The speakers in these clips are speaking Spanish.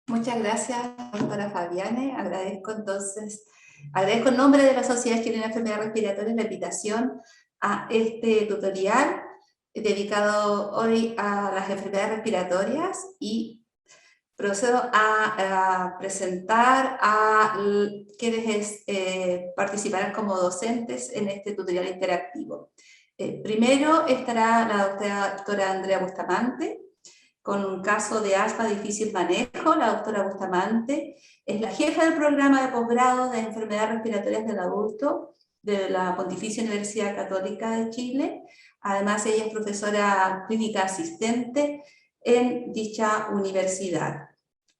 Muchas gracias, doctora Fabiane. Agradezco en nombre de la Sociedad Chilena de Enfermedades Respiratorias la invitación a este tutorial dedicado hoy a las enfermedades respiratorias y procedo a presentar a quienes participarán como docentes en este tutorial interactivo. Primero estará la doctora Andrea Bustamante, con un caso de asma de difícil manejo. La doctora Bustamante es la jefa del programa de posgrado de enfermedades respiratorias del adulto de la Pontificia Universidad Católica de Chile. Además, ella es profesora clínica asistente en dicha universidad.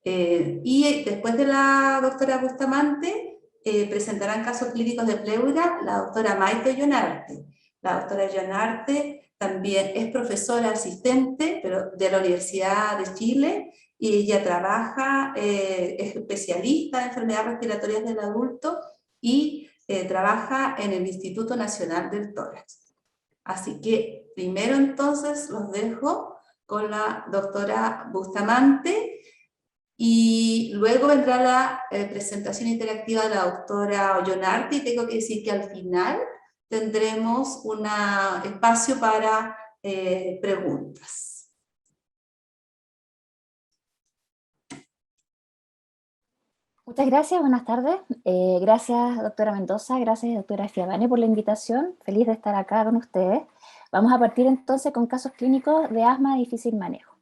Y después de la doctora Bustamante, presentarán casos clínicos de pleura la doctora Maite Llonarte. La doctora Llonarte también es profesora asistente de la Universidad de Chile y ella trabaja, es especialista en enfermedades respiratorias del adulto y trabaja en el Instituto Nacional del Tórax. Así que primero entonces los dejo con la doctora Bustamante y luego vendrá la presentación interactiva de la doctora Llonarte, y tengo que decir que al final tendremos un espacio para preguntas. Muchas gracias, buenas tardes. Gracias, doctora Mendoza, gracias, doctora Fiabane, por la invitación. Feliz de estar acá con ustedes. Vamos a partir entonces con casos clínicos de asma de difícil manejo.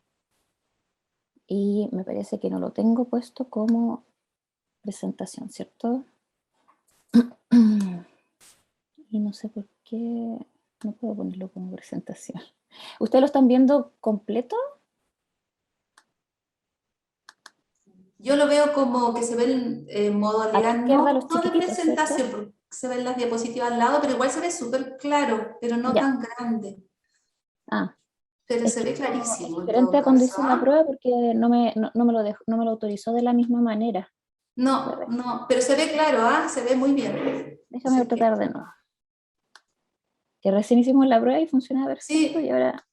Y me parece que no lo tengo puesto como presentación, ¿cierto? Y no sé por qué no puedo ponerlo como presentación. ¿Ustedes lo están viendo completo? Yo lo veo como que se ve en modalidad no de presentación, porque se ven las diapositivas al lado, pero igual se ve súper claro, pero no tan grande. Pero se ve clarísimo. Es diferente a cuando hice la prueba porque no me lo autorizó de la misma manera. No, pero se ve claro, se ve muy bien. Déjame tratar de nuevo. Que recién hicimos la prueba y funcionaba perfecto, y ahora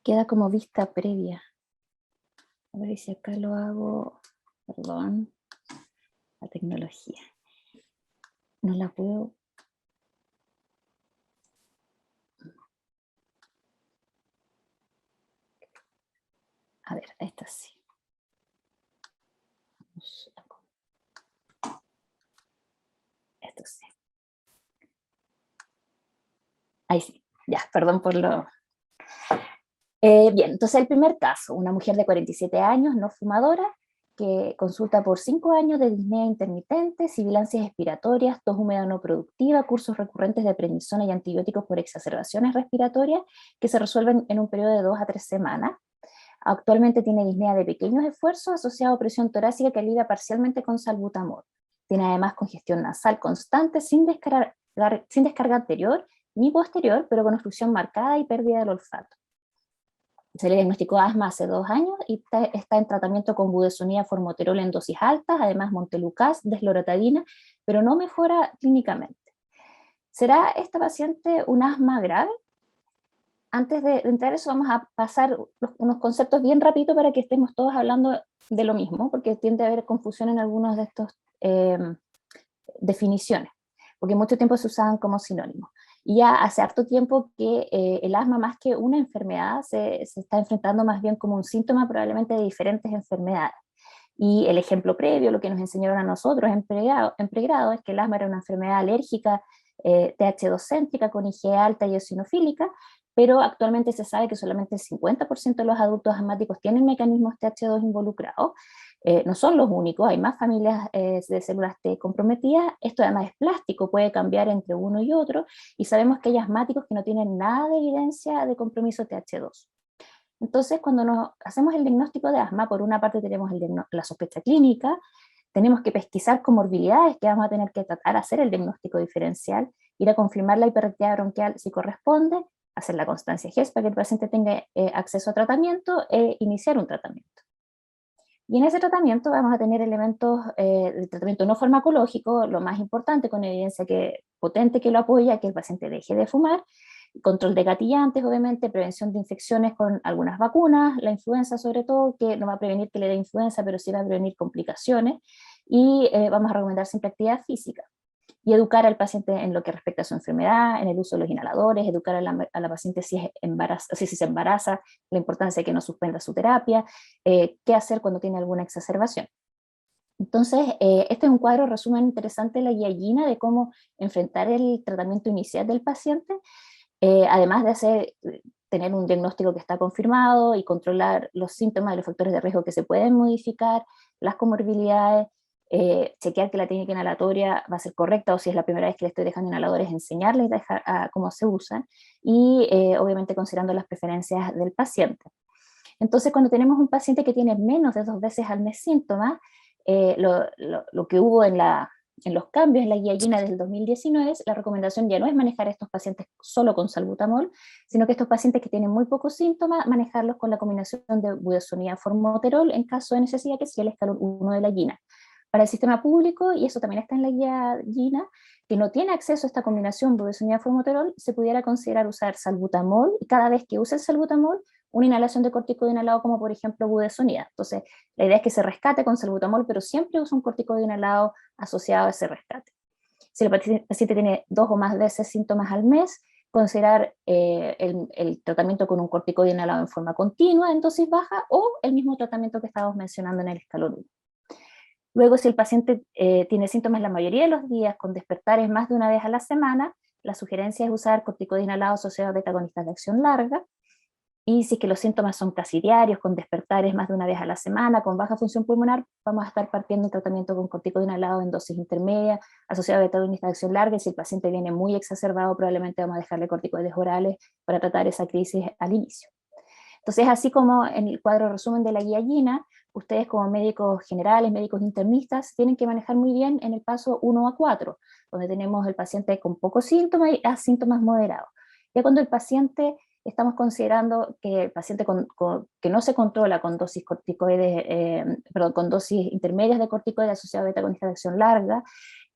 queda como vista previa. A ver si acá lo hago, perdón, la tecnología. No la puedo. A ver, esta sí. Esto sí. Ahí sí, ya, perdón por lo... bien, entonces el primer caso, una mujer de 47 años, no fumadora, que consulta por 5 años de disnea intermitente, sibilancias expiratorias, tos húmeda no productiva, cursos recurrentes de prednisona y antibióticos por exacerbaciones respiratorias que se resuelven en un periodo de 2 a 3 semanas. Actualmente tiene disnea de pequeños esfuerzos asociado a presión torácica que alivia parcialmente con salbutamol. Tiene además congestión nasal constante sin descarga anterior ni posterior, pero con obstrucción marcada y pérdida del olfato. Se le diagnosticó asma hace 2 años y está en tratamiento con budesonida formoterol en dosis altas, además montelukast, desloratadina, pero no mejora clínicamente. ¿Será esta paciente un asma grave? Antes de entrar a eso, vamos a pasar unos conceptos bien rápido para que estemos todos hablando de lo mismo, porque tiende a haber confusión en algunas de estas definiciones, porque mucho tiempo se usaban como sinónimos. Y ya hace harto tiempo que el asma, más que una enfermedad, se está enfrentando más bien como un síntoma probablemente de diferentes enfermedades. Y el ejemplo previo, lo que nos enseñaron a nosotros en pregrado, es que el asma era una enfermedad alérgica TH2-céntrica con IgE alta y eosinofílica, pero actualmente se sabe que solamente el 50% de los adultos asmáticos tienen mecanismos TH2 involucrados. No son los únicos, hay más familias de células T comprometidas. Esto además es plástico, puede cambiar entre uno y otro, y sabemos que hay asmáticos que no tienen nada de evidencia de compromiso TH2. Entonces, cuando nos hacemos el diagnóstico de asma, por una parte tenemos la sospecha clínica, tenemos que pesquisar comorbilidades que vamos a tener que tratar, hacer el diagnóstico diferencial, ir a confirmar la hiperactividad bronquial si corresponde, hacer la constancia GES para que el paciente tenga acceso a tratamiento e iniciar un tratamiento. Y en ese tratamiento vamos a tener elementos de tratamiento no farmacológico, lo más importante, con evidencia potente que lo apoya, que el paciente deje de fumar, control de gatillantes, obviamente, prevención de infecciones con algunas vacunas, la influenza sobre todo, que no va a prevenir que le dé influenza, pero sí va a prevenir complicaciones, y vamos a recomendar siempre actividad física. Y educar al paciente en lo que respecta a su enfermedad, en el uso de los inhaladores, educar a la paciente si se embaraza, la importancia de que no suspenda su terapia, qué hacer cuando tiene alguna exacerbación. Entonces, este es un cuadro resumen interesante de la guía GINA de cómo enfrentar el tratamiento inicial del paciente, además de tener un diagnóstico que está confirmado y controlar los síntomas y los factores de riesgo que se pueden modificar, las comorbilidades, chequear que la técnica inhalatoria va a ser correcta, o si es la primera vez que le estoy dejando inhaladores, enseñarles cómo se usan, y obviamente considerando las preferencias del paciente. Entonces, cuando tenemos un paciente que tiene menos de 2 veces al mes síntomas, lo que hubo en los cambios en la guía GINA desde el 2019, la recomendación ya no es manejar a estos pacientes solo con salbutamol, sino que estos pacientes que tienen muy pocos síntomas, manejarlos con la combinación de budesonida-formoterol en caso de necesidad, que sería el escalón 1 de la GINA. Para el sistema público, y eso también está en la guía GINA, que no tiene acceso a esta combinación budesonida-formoterol, se pudiera considerar usar salbutamol, y cada vez que use el salbutamol, una inhalación de corticoide inhalado como por ejemplo budesonida. Entonces, la idea es que se rescate con salbutamol, pero siempre usa un corticoide inhalado asociado a ese rescate. Si el paciente tiene 2 o más veces síntomas al mes, considerar el tratamiento con un corticoide inhalado en forma continua, en dosis baja, o el mismo tratamiento que estábamos mencionando en el escalón 1. Luego, si el paciente tiene síntomas la mayoría de los días, con despertares más de una vez a la semana, la sugerencia es usar corticoide inhalado asociado a beta-agonistas de acción larga. Y si es que los síntomas son casi diarios, con despertares más de una vez a la semana, con baja función pulmonar, vamos a estar partiendo un tratamiento con corticoide inhalado en dosis intermedia, asociado a beta-agonistas de acción larga, y si el paciente viene muy exacerbado, probablemente vamos a dejarle corticoides orales para tratar esa crisis al inicio. Entonces, así como en el cuadro resumen de la guía GINA, ustedes como médicos generales, médicos internistas, tienen que manejar muy bien en el paso 1 a 4, donde tenemos el paciente con pocos síntomas y a síntomas moderados. Ya cuando el paciente, estamos considerando que el paciente que no se controla con dosis corticoides, con dosis intermedias de corticoides asociados a beta-agonistas de acción larga,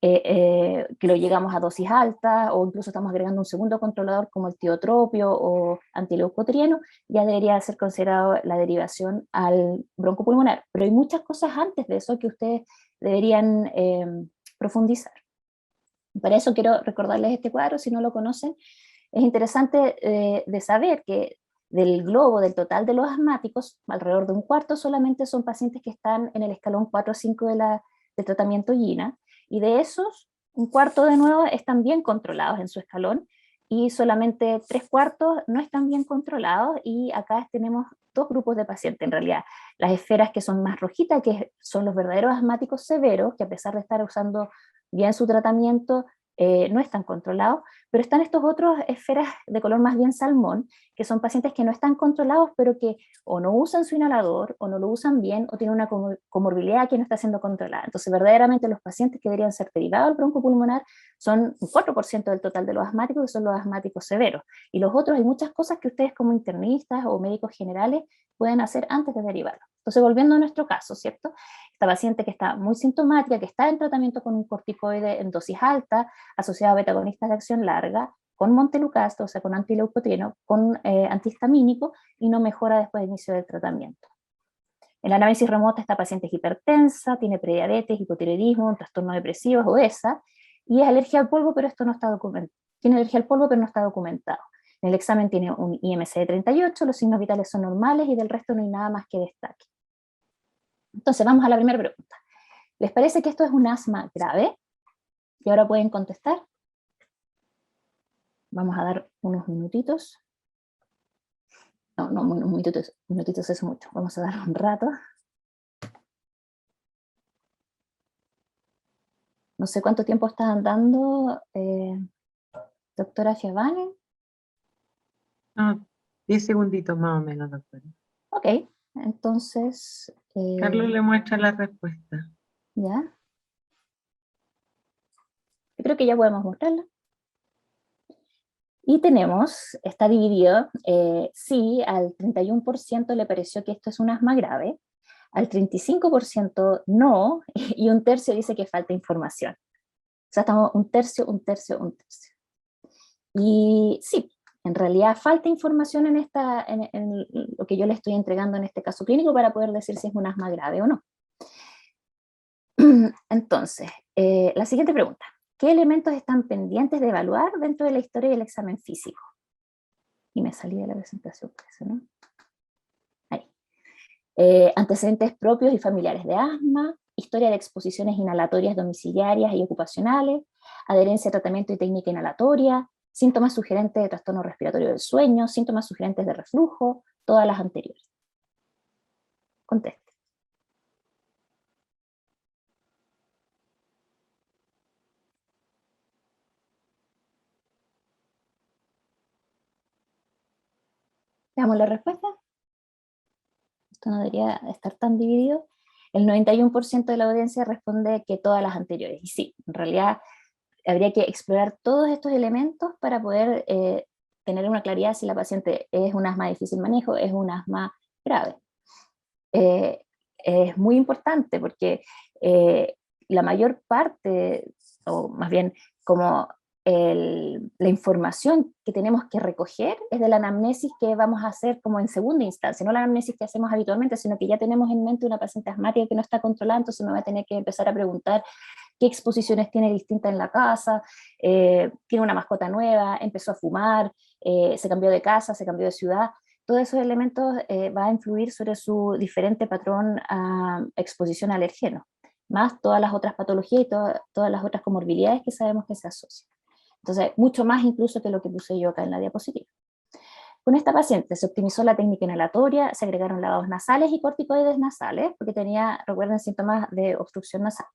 que lo llegamos a dosis altas, o incluso estamos agregando un segundo controlador como el tiotropio o antileucotrieno, ya debería ser considerado la derivación al broncopulmonar. Pero hay muchas cosas antes de eso que ustedes deberían profundizar. Para eso quiero recordarles este cuadro, si no lo conocen. Es interesante de saber que del globo, del total de los asmáticos, alrededor de un cuarto solamente son pacientes que están en el escalón 4 o 5 de tratamiento GINA, y de esos, un cuarto de nuevo están bien controlados en su escalón, y solamente 3/4 no están bien controlados, y acá tenemos 2 grupos de pacientes, en realidad, las esferas que son más rojitas, que son los verdaderos asmáticos severos, que a pesar de estar usando bien su tratamiento, no están controlados, pero están estos otros esferas de color más bien salmón, que son pacientes que no están controlados, pero que o no usan su inhalador, o no lo usan bien, o tienen una comorbilidad que no está siendo controlada. Entonces, verdaderamente los pacientes que deberían ser derivados al broncopulmonar son un 4% del total de los asmáticos, que son los asmáticos severos. Y los otros, hay muchas cosas que ustedes como internistas o médicos generales pueden hacer antes de derivarlo. Entonces, volviendo a nuestro caso, ¿cierto? Esta paciente que está muy sintomática, que está en tratamiento con un corticoide en dosis alta, asociado a beta-agonistas de acción larga, con montelukast, o sea, con antileucotrieno, con antihistamínico, y no mejora después del inicio del tratamiento. En el análisis remoto, esta paciente es hipertensa, tiene prediabetes, hipotiroidismo, un trastorno depresivo, es obesa, y es alergia al polvo, pero esto no está documentado. Tiene alergia al polvo, pero no está documentado. En el examen tiene un IMC de 38, los signos vitales son normales, y del resto no hay nada más que destaque. Entonces, vamos a la primera pregunta. ¿Les parece que esto es un asma grave? Y ahora pueden contestar. Vamos a dar unos minutitos. No, unos minutitos es mucho. Vamos a dar un rato. No sé cuánto tiempo están dando, doctora Fiavane. 10 segunditos más o menos, doctora. Ok, entonces... Carlos le muestra la respuesta. ¿Ya? Yo creo que ya podemos mostrarla. Y tenemos, está dividido, sí, al 31% le pareció que esto es un asma grave, al 35% no, y un tercio dice que falta información. O sea, estamos un tercio. Y sí, En realidad falta información en lo que yo le estoy entregando en este caso clínico para poder decir si es un asma grave o no. Entonces, la siguiente pregunta. ¿Qué elementos están pendientes de evaluar dentro de la historia del examen físico? Y me salí de la presentación, parece, ¿no? Ahí. Antecedentes propios y familiares de asma, historia de exposiciones inhalatorias domiciliarias y ocupacionales, adherencia a tratamiento y técnica inhalatoria, síntomas sugerentes de trastorno respiratorio del sueño, síntomas sugerentes de reflujo, todas las anteriores. Conteste. Veamos la respuesta. Esto no debería estar tan dividido. El 91% de la audiencia responde que todas las anteriores. Y sí, en realidad habría que explorar todos estos elementos para poder tener una claridad si la paciente es un asma de difícil manejo, es un asma grave. Es muy importante porque la mayor parte, o más bien como la información que tenemos que recoger es de la anamnesis que vamos a hacer como en segunda instancia, no la anamnesis que hacemos habitualmente, sino que ya tenemos en mente una paciente asmática que no está controlada, entonces me va a tener que empezar a preguntar qué exposiciones tiene distintas en la casa, tiene una mascota nueva, empezó a fumar, se cambió de casa, se cambió de ciudad. Todos esos elementos van a influir sobre su diferente patrón a exposición a alergenos, más todas las otras patologías y todas las otras comorbilidades que sabemos que se asocian. Entonces, mucho más incluso que lo que puse yo acá en la diapositiva. Con esta paciente se optimizó la técnica inhalatoria, se agregaron lavados nasales y corticoides nasales, porque tenía, recuerden, síntomas de obstrucción nasal.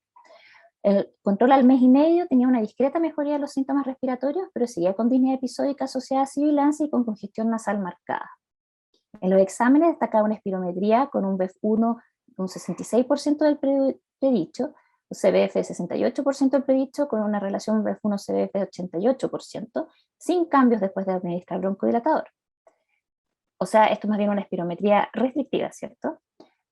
El control al mes y medio tenía una discreta mejoría de los síntomas respiratorios, pero seguía con disnea episódica asociada a sibilancia y con congestión nasal marcada. En los exámenes destacaba una espirometría con un BEF1 un 66% del predicho, un CBF de 68% del predicho, con una relación BEF1-CBF de 88%, sin cambios después de administrar broncodilatador. O sea, esto es más bien una espirometría restrictiva, ¿cierto?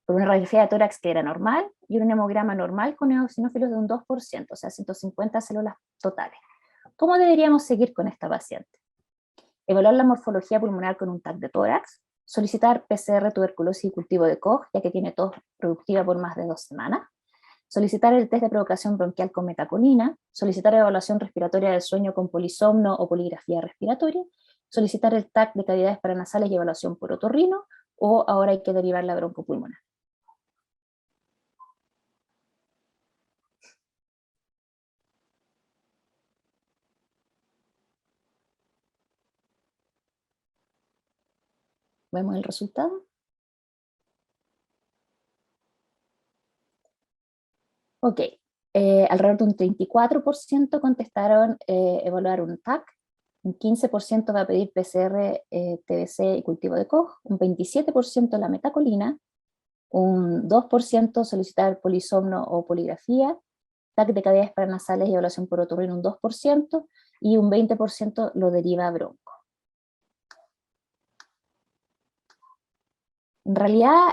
Con una radiografía de tórax que era normal y un hemograma normal con eosinófilos de un 2%, o sea, 150 células totales. ¿Cómo deberíamos seguir con esta paciente? Evaluar la morfología pulmonar con un TAC de tórax, solicitar PCR, tuberculosis y cultivo de Koch, ya que tiene tos productiva por más de 2 semanas, solicitar el test de provocación bronquial con metacolina, solicitar evaluación respiratoria del sueño con polisomno o poligrafía respiratoria, solicitar el TAC de cavidades paranasales y evaluación por otorrino, o ahora hay que derivar la broncopulmonar. Vemos el resultado. Ok, alrededor de un 34% contestaron evaluar un TAC, un 15% va a pedir PCR, TBC y cultivo de Koch, un 27% la metacolina, un 2% solicitar polisomno o poligrafía, TAC de cavidades paranasales y evaluación por otorrino un 2%, y un 20% lo deriva a bronco. En realidad,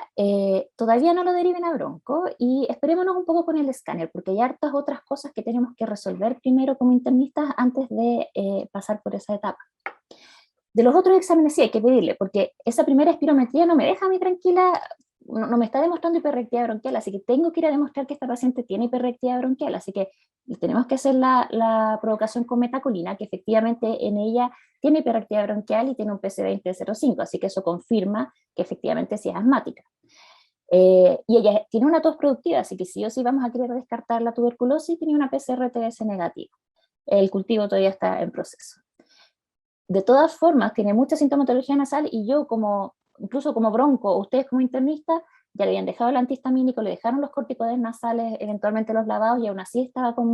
todavía no lo deriven a bronco y esperémonos un poco con el escáner, porque hay hartas otras cosas que tenemos que resolver primero como internistas antes de pasar por esa etapa. De los otros exámenes sí hay que pedirle, porque esa primera espirometría no me deja a mí tranquila, no me está demostrando hiperreactividad bronquial, así que tengo que ir a demostrar que esta paciente tiene hiperreactividad bronquial, así que tenemos que hacer la provocación con metacolina, que efectivamente en ella tiene hiperreactividad bronquial y tiene un PC20 de 0,5, así que eso confirma que efectivamente sí es asmática. Y ella tiene una tos productiva, así que sí o sí vamos a querer descartar la tuberculosis, y tiene una PCR-TBC negativa. El cultivo todavía está en proceso. De todas formas, tiene mucha sintomatología nasal y yo incluso como bronco, o ustedes como internistas, ya le habían dejado el antihistamínico, le dejaron los corticoides nasales, eventualmente los lavados, y aún así estaba con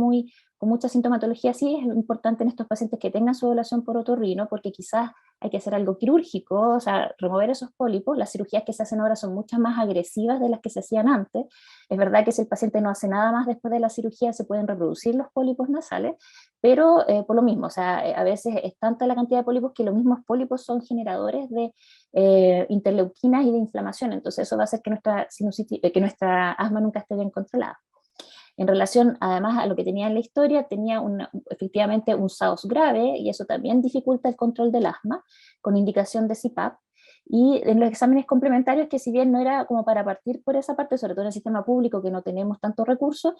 mucha sintomatología. Sí es importante en estos pacientes que tengan su evaluación por otorrino, porque quizás hay que hacer algo quirúrgico, o sea, remover esos pólipos. Las cirugías que se hacen ahora son muchas más agresivas de las que se hacían antes. Es verdad que si el paciente no hace nada más después de la cirugía, se pueden reproducir los pólipos nasales, pero por lo mismo, o sea, a veces es tanta la cantidad de pólipos que los mismos pólipos son generadores de interleuquinas y de inflamación, entonces eso va a hacer que nuestra asma nunca esté bien controlada. En relación, además, a lo que tenía en la historia, tenía efectivamente un SAOS grave, y eso también dificulta el control del asma, con indicación de CPAP. Y en los exámenes complementarios, que si bien no era como para partir por esa parte, sobre todo en el sistema público, que no tenemos tantos recursos,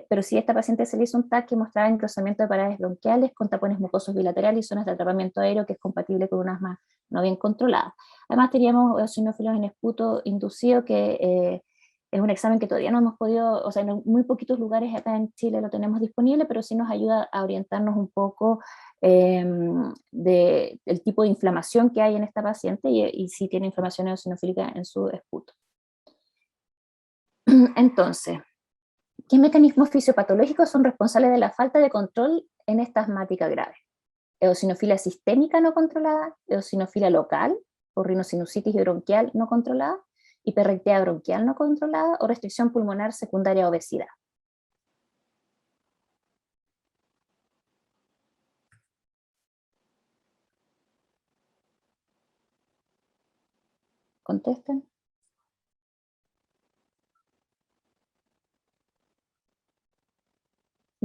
pero sí a esta paciente se le hizo un TAC que mostraba encruzamiento de paredes bronquiales con tapones mucosos bilaterales y zonas de atrapamiento aéreo, que es compatible con un asma no bien controlada. Además teníamos eosinófilos en esputo inducido, que es un examen que todavía no hemos podido, o sea, en muy poquitos lugares acá en Chile lo tenemos disponible, pero sí nos ayuda a orientarnos un poco del tipo de inflamación que hay en esta paciente, y si tiene inflamación eosinofílica en su esputo. Entonces, ¿qué mecanismos fisiopatológicos son responsables de la falta de control en esta asmática grave? Eosinofilia sistémica no controlada, eosinofilia local, o rinosinusitis bronquial no controlada, hiperrectea bronquial no controlada, o restricción pulmonar secundaria a obesidad. Contesten.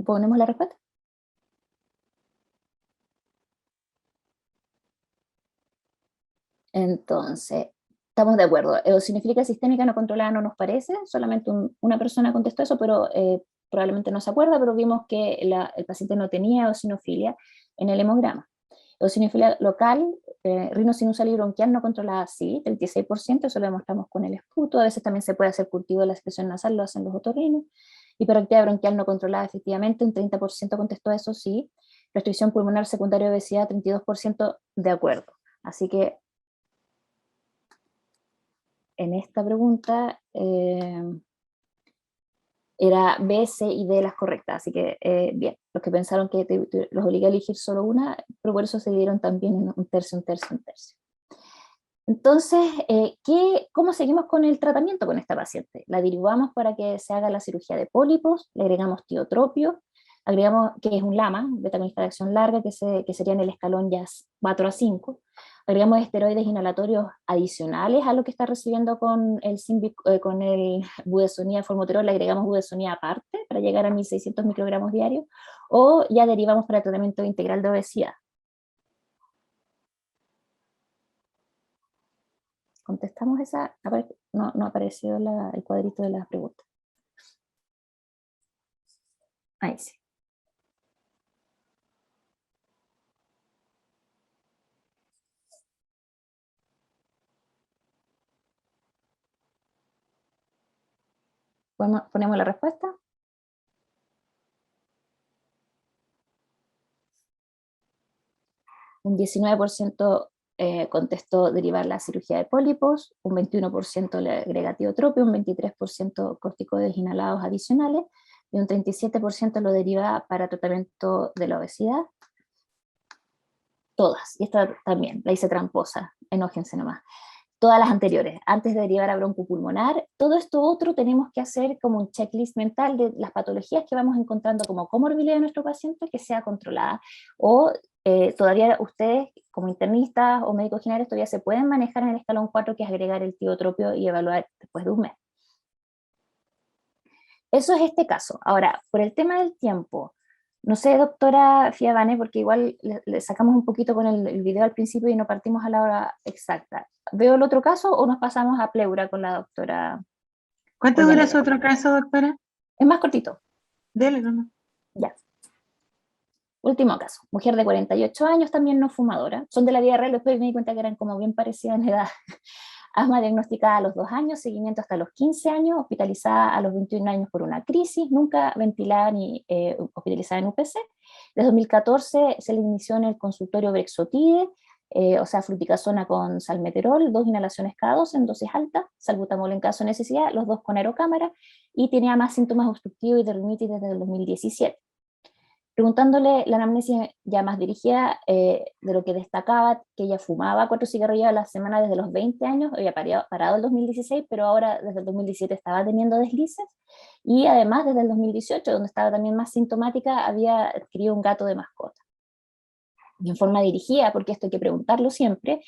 ¿Ponemos la respuesta? Entonces, estamos de acuerdo. Eosinofílica sistémica no controlada no nos parece, solamente una persona contestó eso, pero probablemente no se acuerda, pero vimos que el paciente no tenía eosinofilia en el hemograma. Eosinofilia local, rinosinusal y bronquial no controlada, sí, 36%, eso lo demostramos con el esputo. A veces también se puede hacer cultivo de la secreción nasal, lo hacen los otorrinos. Hiperactividad bronquial no controlada, efectivamente, un 30% contestó eso, sí. Restricción pulmonar secundaria a obesidad, 32% de acuerdo. Así que en esta pregunta era B, C y D las correctas, así que bien, los que pensaron que los obligué a elegir solo una, pero por eso se dieron también en un tercio, un tercio, un tercio. Entonces, ¿cómo seguimos con el tratamiento con esta paciente? La derivamos para que se haga la cirugía de pólipos, le agregamos tiotropio, agregamos, que es un LAMA, beta-agonista de acción larga, que sería en el escalón ya 4 a 5, agregamos esteroides inhalatorios adicionales a lo que está recibiendo con con el budesonida formoterol, le agregamos budesonida aparte para llegar a 1600 microgramos diarios, o ya derivamos para el tratamiento integral de obesidad. Contestamos esa, no apareció el cuadrito de las preguntas. Ahí sí. ¿Ponemos la respuesta? Un 19% contestó derivar la cirugía de pólipos, un 21% le agrega tiotropio, un 23% corticoides inhalados adicionales, y un 37% lo deriva para tratamiento de la obesidad. Todas, y esta también, la hice tramposa, enójense nomás. Todas las anteriores, antes de derivar a broncopulmonar. Todo esto otro tenemos que hacer como un checklist mental de las patologías que vamos encontrando como comorbilidad de nuestro paciente, que sea controlada, o todavía ustedes como internistas o médicos generales todavía se pueden manejar en el escalón 4, que es agregar el tiotropio y evaluar después de un mes. Eso es este caso. Ahora, por el tema del tiempo, no sé, doctora Fiavane, porque igual le sacamos un poquito con el video al principio y no partimos a la hora exacta. ¿Veo el otro caso o nos pasamos a pleura con la doctora? ¿Cuánto dura su otro caso, doctora? Es más cortito. Dele nomás. Ya. Último caso. Mujer de 48 años, también no fumadora. Son de la vida real, después me di cuenta que eran como bien parecidas en edad. Asma diagnosticada a los 2 años, seguimiento hasta los 15 años, hospitalizada a los 21 años por una crisis, nunca ventilada ni hospitalizada en UPC. Desde 2014 se le inició en el consultorio Brexotide, o sea, fluticasona con salmeterol, 2 inhalaciones cada 2 en dosis altas, salbutamol en caso de necesidad, los 2 con aerocámara, y tenía más síntomas obstructivos y de rinitis desde el 2017. Preguntándole la anamnesis ya más dirigida, de lo que destacaba, que ella fumaba 4 cigarrillos a la semana desde los 20 años, había parado el 2016, pero ahora desde el 2017 estaba teniendo deslices, y además desde el 2018, donde estaba también más sintomática, había adquirido un gato de mascota. Y en forma dirigida, porque esto hay que preguntarlo siempre,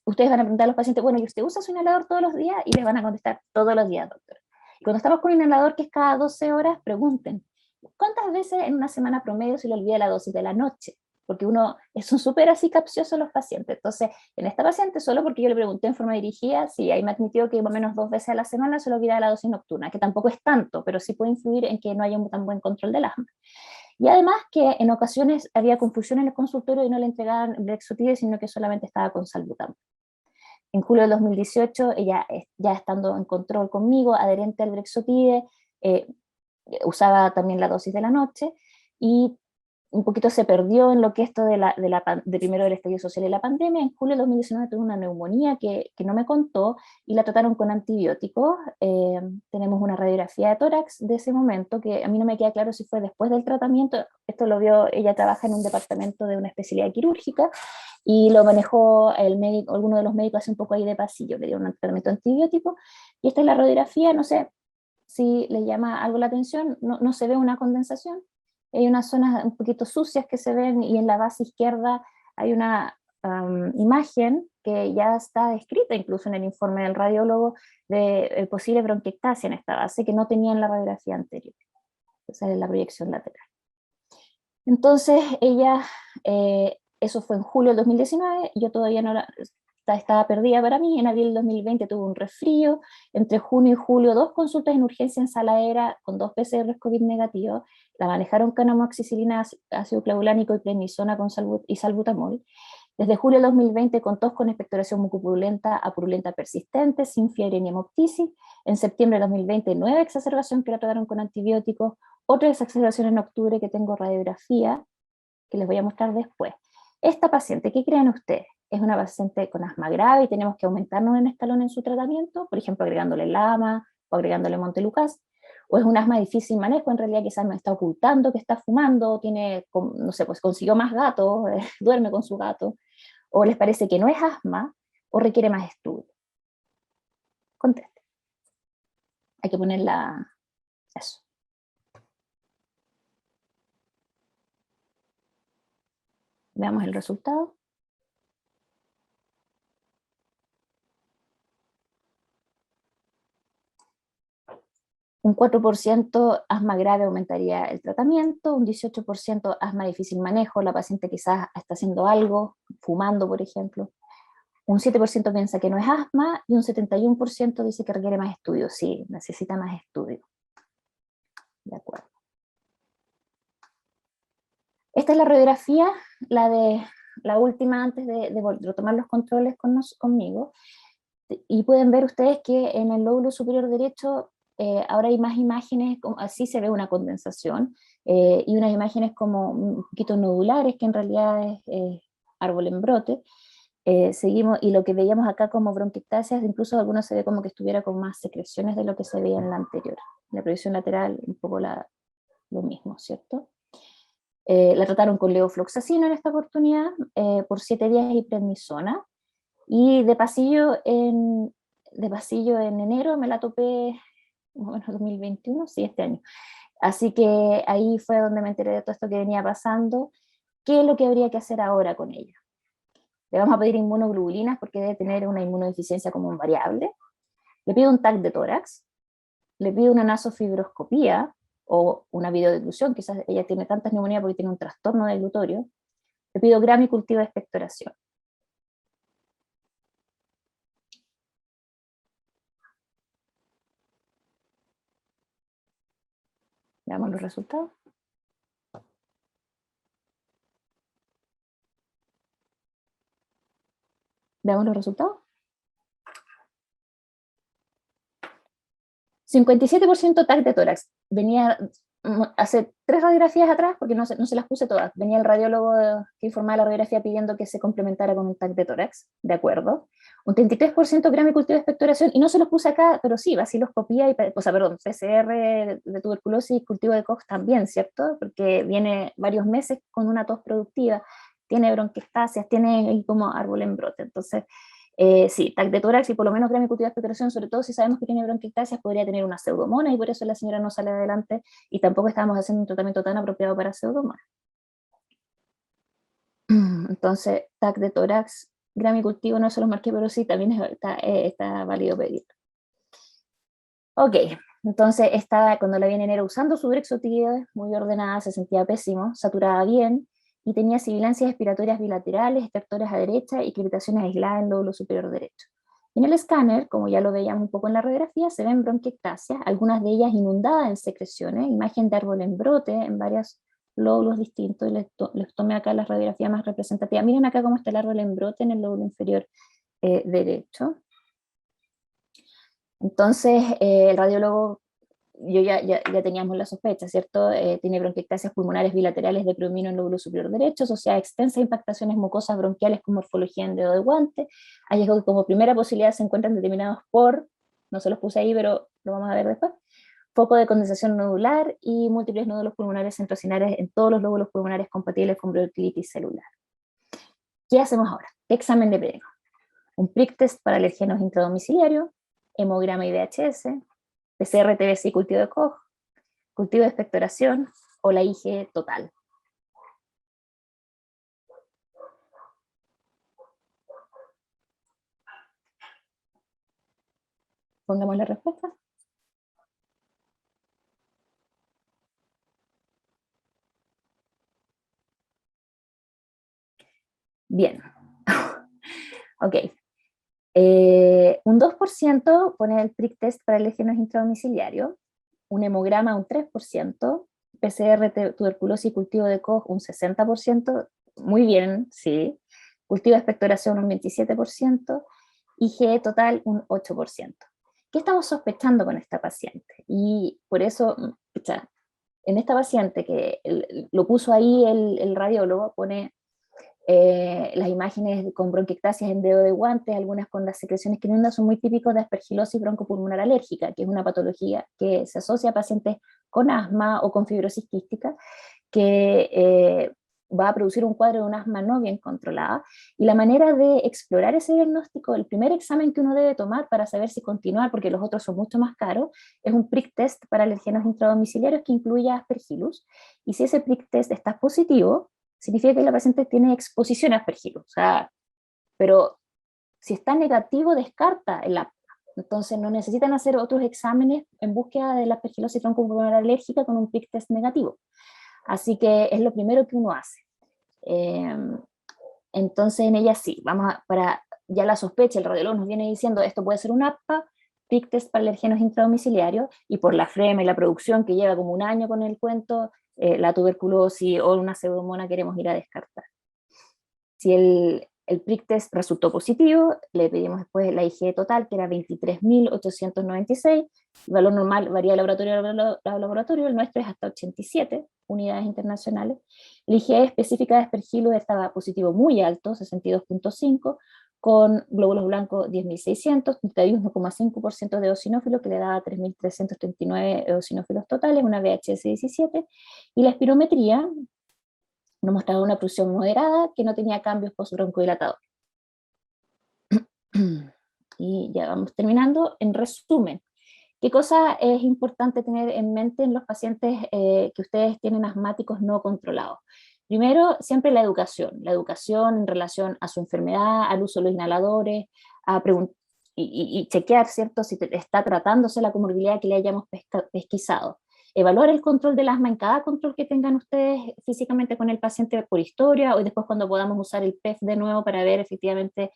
ustedes van a preguntar a los pacientes, bueno, ¿y usted usa su inhalador todos los días? Y les van a contestar todos los días, doctor. Cuando estamos con un inhalador que es cada 12 horas, pregunten, ¿cuántas veces en una semana promedio se le olvida la dosis de la noche? Porque son súper así capciosos los pacientes. Entonces, en esta paciente, solo porque yo le pregunté en forma dirigida, sí, ahí me admitió que más o menos 2 veces a la semana se le olvida la dosis nocturna, que tampoco es tanto, pero sí puede influir en que no haya un tan buen control del asma. Y además que en ocasiones había confusión en el consultorio y no le entregaban Brexotide, sino que solamente estaba con salbutamol. En julio del 2018, ella ya estando en control conmigo, adherente al Brexotide, usaba también la dosis de la noche, y un poquito se perdió en lo que esto de primero del estallido social y la pandemia. En julio de 2019 tuvo una neumonía que no me contó y la trataron con antibióticos. Tenemos una radiografía de tórax de ese momento que a mí no me queda claro si fue después del tratamiento. Esto lo vio, ella trabaja en un departamento de una especialidad quirúrgica y lo manejó el médico, alguno de los médicos hace un poco ahí de pasillo, le dieron un tratamiento antibiótico, y esta es la radiografía. No sé si le llama algo la atención, no se ve una condensación. Hay unas zonas un poquito sucias que se ven, y en la base izquierda hay una imagen que ya está descrita incluso en el informe del radiólogo de posible bronquiectasia en esta base que no tenía en la radiografía anterior. Esa es la proyección lateral. Entonces ella, eso fue en julio del 2019, yo todavía estaba perdida para mí. En abril del 2020 tuvo un resfrío, entre junio y julio 2 consultas en urgencia en Saladera con 2 PCR COVID negativos, la manejaron con amoxicilina, ácido clavulánico y prednisona y salbutamol. Desde julio del 2020 con tos con expectoración mucopurulenta a purulenta persistente, sin fiebre ni hemoptisis. En septiembre de 2020 nueva exacerbación que la trataron con antibióticos, otra exacerbación en octubre que tengo radiografía, que les voy a mostrar después. Esta paciente, ¿qué creen ustedes? Es una paciente con asma grave y tenemos que aumentarnos un escalón en su tratamiento, por ejemplo, agregándole LAMA o agregándole Montelukast, o es un asma difícil manejo, en realidad quizás me está ocultando que está fumando, tiene, no sé, pues consiguió más gatos, duerme con su gato, o les parece que no es asma, o requiere más estudio. Conteste. Hay que ponerla, eso. Veamos el resultado. Un 4% asma grave aumentaría el tratamiento, un 18% asma difícil manejo, la paciente quizás está haciendo algo, fumando por ejemplo. Un 7% piensa que no es asma y un 71% dice que requiere más estudio. Sí, necesita más estudio. De acuerdo. Esta es la radiografía, la última antes de retomar los controles conmigo. Y pueden ver ustedes que en el lóbulo superior derecho ahora hay más imágenes, así se ve una condensación, y unas imágenes como un poquito nodulares, que en realidad es árbol en brote. Seguimos, y lo que veíamos acá como bronquiectasias, incluso algunos se ve como que estuviera con más secreciones de lo que se veía en la anterior. La proyección lateral, un poco lo mismo, ¿cierto? La trataron con levofloxacino en esta oportunidad, por 7 días y prednisona, y de pasillo en enero me la topé, bueno, 2021, sí, este año. Así que ahí fue donde me enteré de todo esto que venía pasando. ¿Qué es lo que habría que hacer ahora con ella? Le vamos a pedir inmunoglobulinas porque debe tener una inmunodeficiencia como variable. Le pido un TAC de tórax. Le pido una nasofibroscopía o una videodeglución, quizás ella tiene tantas neumonías porque tiene un trastorno de glutorio. Le pido gramo y cultivo de expectoración. Veamos los resultados. Veamos los resultados. 57% TAC de tórax. Venía hace 3 radiografías atrás, porque no se las puse todas, venía el radiólogo que informaba la radiografía pidiendo que se complementara con un TAC de tórax, de acuerdo. Un 33% gramo y cultivo de expectoración, y no se los puse acá, pero sí, vaciloscopía, PCR de tuberculosis y cultivo de Koch también, ¿cierto? Porque viene varios meses con una tos productiva, tiene bronquiectasias, tiene como árbol en brote, entonces sí, TAC de tórax y por lo menos gramo y cultivo de expectoración, sobre todo si sabemos que tiene bronquiectasias, podría tener una pseudomonas, y por eso la señora no sale adelante, y tampoco estábamos haciendo un tratamiento tan apropiado para pseudomonas. Entonces, TAC de tórax, gramo y cultivo, no se los marqué, pero sí, también está válido pedir. Ok, Entonces, cuando la vi en enero usando su Brexotides, muy ordenada, se sentía pésimo, saturaba bien, y tenía sibilancias expiratorias bilaterales, estertores a derecha y crepitaciones aisladas en el lóbulo superior derecho. En el escáner, como ya lo veíamos un poco en la radiografía, se ven bronquiectasias, algunas de ellas inundadas en secreciones, imagen de árbol en brote en varios lóbulos distintos, y les tomé acá la radiografía más representativa. Miren acá cómo está el árbol en brote en el lóbulo inferior derecho. Entonces, el radiólogo, ya teníamos la sospecha, ¿cierto? Tiene bronquiectasias pulmonares bilaterales de predominio en el lóbulo superior derecho, asociadas a extensas impactaciones mucosas bronquiales con morfología en dedo de guante. Hallazgo que como primera posibilidad se encuentran determinados por, no se los puse ahí, pero lo vamos a ver después, foco de condensación nodular y múltiples nódulos pulmonares centrocinares en todos los lóbulos pulmonares compatibles con bronquiolitis celular. ¿Qué hacemos ahora? ¿Qué examen le pedimos? Un prick test para alergenos intradomiciliario, hemograma y VHS, PCR, TBC y cultivo de Koch, cultivo de expectoración o la IgE total. Pongamos la respuesta. Bien. Ok. Un 2% pone el prick test para alergenos intradomiciliario, un hemograma un 3%, PCR, tuberculosis y cultivo de Koch un 60%, muy bien, sí, cultivo de expectoración un 27%, IgE total un 8%. ¿Qué estamos sospechando con esta paciente? Y por eso, en esta paciente que lo puso ahí el radiólogo, pone las imágenes con bronquiectasias en dedo de guante, algunas con las secreciones que inundan, son muy típicos de aspergilosis broncopulmonar alérgica, que es una patología que se asocia a pacientes con asma o con fibrosis quística, que va a producir un cuadro de un asma no bien controlada, y la manera de explorar ese diagnóstico, el primer examen que uno debe tomar para saber si continuar, porque los otros son mucho más caros, es un prick test para alergenos intradomiciliarios que incluya aspergillus, y si ese prick test está positivo, significa que la paciente tiene exposición a aspergillus, o sea, pero si está negativo, descarta el apta. Entonces no necesitan hacer otros exámenes en búsqueda de la aspergilosis broncopulmonar alérgica con un prick test negativo. Así que es lo primero que uno hace. Entonces en ella sí, para ya la sospecha, el radiólogo nos viene diciendo esto puede ser un APA, prick test para alergenos intradomiciliarios, y por la flema y la producción que lleva como un año con el cuento, la tuberculosis o una pseudomonas queremos ir a descartar. Si el prick test resultó positivo, le pedimos después la IgE total, que era 23.896, el valor normal varía de laboratorio a laboratorio, el nuestro es hasta 87 unidades internacionales. La IgE específica de aspergillus estaba positivo muy alto, 62.5, con glóbulos blancos 10.600, 31,5% de eosinófilos, que le daba 3.339 eosinófilos totales, una VHS 17, y la espirometría nos mostraba una oclusión moderada que no tenía cambios post-broncodilatador. Y ya vamos terminando. En resumen, ¿qué cosa es importante tener en mente en los pacientes que ustedes tienen asmáticos no controlados? Primero, siempre la educación en relación a su enfermedad, al uso de los inhaladores, y chequear, ¿cierto?, si está tratándose la comorbilidad que le hayamos pesquisado. Evaluar el control del asma en cada control que tengan ustedes físicamente con el paciente por historia, o después cuando podamos usar el PEF de nuevo para ver efectivamente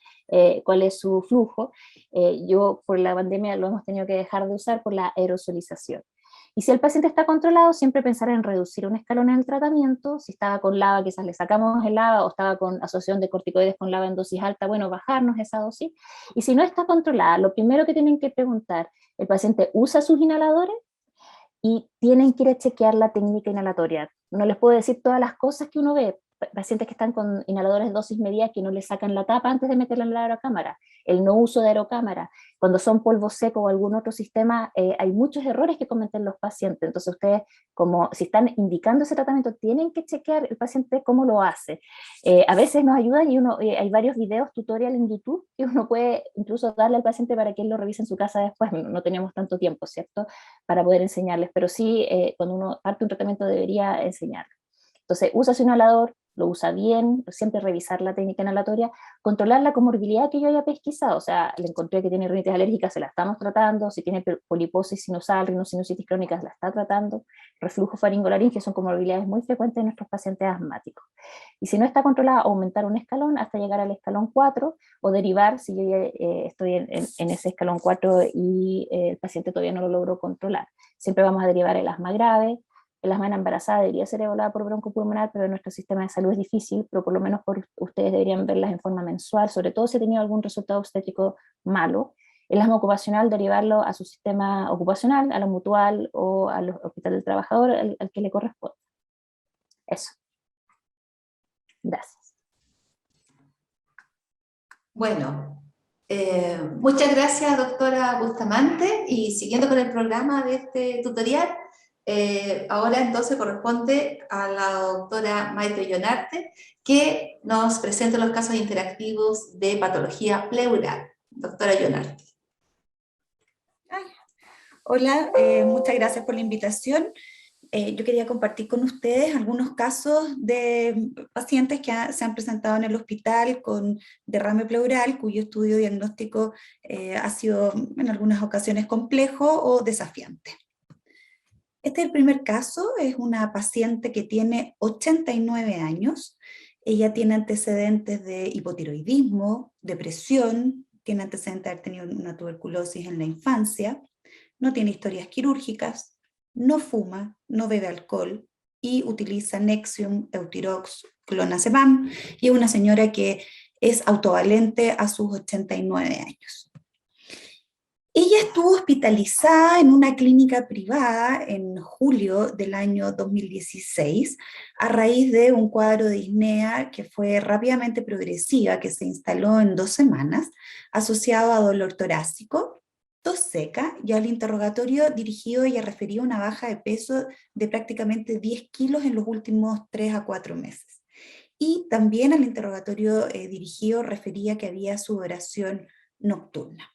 cuál es su flujo. Yo por la pandemia lo hemos tenido que dejar de usar por la aerosolización. Y si el paciente está controlado, siempre pensar en reducir un escalón en el tratamiento. Si estaba con LABA, quizás le sacamos el LABA, o estaba con asociación de corticoides con LABA en dosis alta, bueno, bajarnos esa dosis. Y si no está controlada, lo primero que tienen que preguntar, ¿el paciente usa sus inhaladores? Y tienen que ir a chequear la técnica inhalatoria. No les puedo decir todas las cosas que uno ve, pacientes que están con inhaladores de dosis media que no le sacan la tapa antes de meterla en la aerocámara, el no uso de aerocámara, cuando son polvo seco o algún otro sistema, hay muchos errores que cometen los pacientes. Entonces ustedes, como si están indicando ese tratamiento, tienen que chequear el paciente cómo lo hace. A veces nos ayuda, y hay varios videos tutorial en YouTube que uno puede incluso darle al paciente para que él lo revise en su casa después. No tenemos tanto tiempo, ¿cierto?, para poder enseñarles, pero sí, cuando uno parte un tratamiento debería enseñar. Entonces, usa su inhalador, lo usa bien, siempre revisar la técnica inhalatoria, controlar la comorbilidad que yo haya pesquisado, o sea, le encontré que tiene rinitis alérgica, se la estamos tratando, si tiene poliposis sinusal, rinosinusitis crónica, la está tratando, reflujo faringolaríngeo, son comorbilidades muy frecuentes en nuestros pacientes asmáticos. Y si no está controlada, aumentar un escalón hasta llegar al escalón 4, o derivar si yo ya estoy en ese escalón 4 y el paciente todavía no lo logró controlar. Siempre vamos a derivar el asma grave. El asma en embarazada debería ser evaluada por broncopulmonar, pero en nuestro sistema de salud es difícil, pero por lo menos ustedes deberían verlas en forma mensual, sobre todo si ha tenido algún resultado obstétrico malo. El asma ocupacional, derivarlo a su sistema ocupacional, a la mutual o al hospital del trabajador, al que le corresponde. Eso. Gracias. Bueno, muchas gracias, doctora Bustamante, y siguiendo con el programa de este tutorial, ahora entonces corresponde a la doctora Maite Llonarte, que nos presente los casos interactivos de patología pleural. Doctora Llonarte. Hola, muchas gracias por la invitación. Yo quería compartir con ustedes algunos casos de pacientes que se han presentado en el hospital con derrame pleural, cuyo estudio diagnóstico ha sido en algunas ocasiones complejo o desafiante. Este es el primer caso, es una paciente que tiene 89 años, ella tiene antecedentes de hipotiroidismo, depresión, tiene antecedentes de haber tenido una tuberculosis en la infancia, no tiene historias quirúrgicas, no fuma, no bebe alcohol y utiliza Nexium, Eutirox, Clonazepam, y es una señora que es autovalente a sus 89 años. Ella estuvo hospitalizada en una clínica privada en julio del año 2016 a raíz de un cuadro de disnea que fue rápidamente progresiva, que se instaló en 2 semanas, asociado a dolor torácico, tos seca, y al interrogatorio dirigido ella refería una baja de peso de prácticamente 10 kilos en los últimos 3 a 4 meses. Y también al interrogatorio dirigido refería que había sudoración nocturna.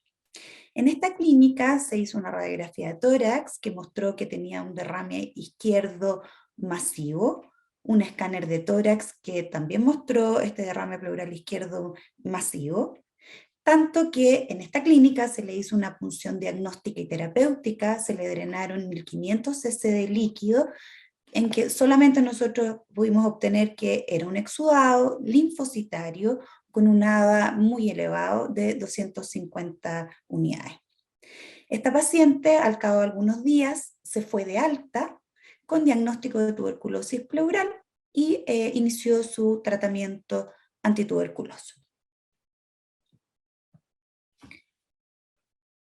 En esta clínica se hizo una radiografía de tórax que mostró que tenía un derrame izquierdo masivo, un escáner de tórax que también mostró este derrame pleural izquierdo masivo, tanto que en esta clínica se le hizo una punción diagnóstica y terapéutica, se le drenaron 1500 cc de líquido, en que solamente nosotros pudimos obtener que era un exudado linfocitario con un ADA muy elevado de 250 unidades. Esta paciente, al cabo de algunos días, se fue de alta con diagnóstico de tuberculosis pleural y inició su tratamiento antituberculoso.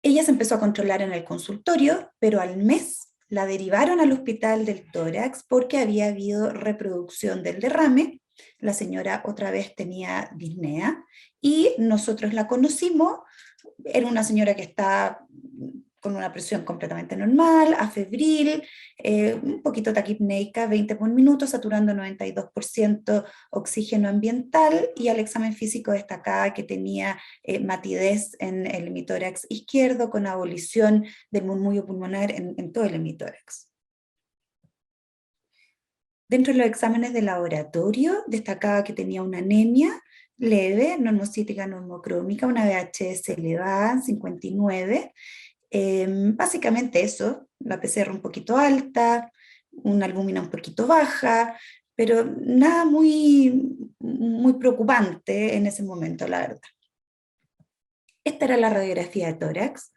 Ella se empezó a controlar en el consultorio, pero al mes la derivaron al hospital del tórax porque había habido reproducción del derrame. La señora otra vez tenía disnea y nosotros la conocimos. Era una señora que está con una presión completamente normal, afebril, un poquito taquipneica, 20 por minuto, saturando 92% oxígeno ambiental, y al examen físico destacaba que tenía matidez en el hemitórax izquierdo con abolición del murmullo pulmonar en todo el hemitórax. Dentro de los exámenes de laboratorio destacaba que tenía una anemia leve, normocítica normocrómica, una VHS elevada, 59, básicamente eso, la PCR un poquito alta, una albúmina un poquito baja, pero nada muy preocupante en ese momento, la verdad. Esta era la radiografía de tórax,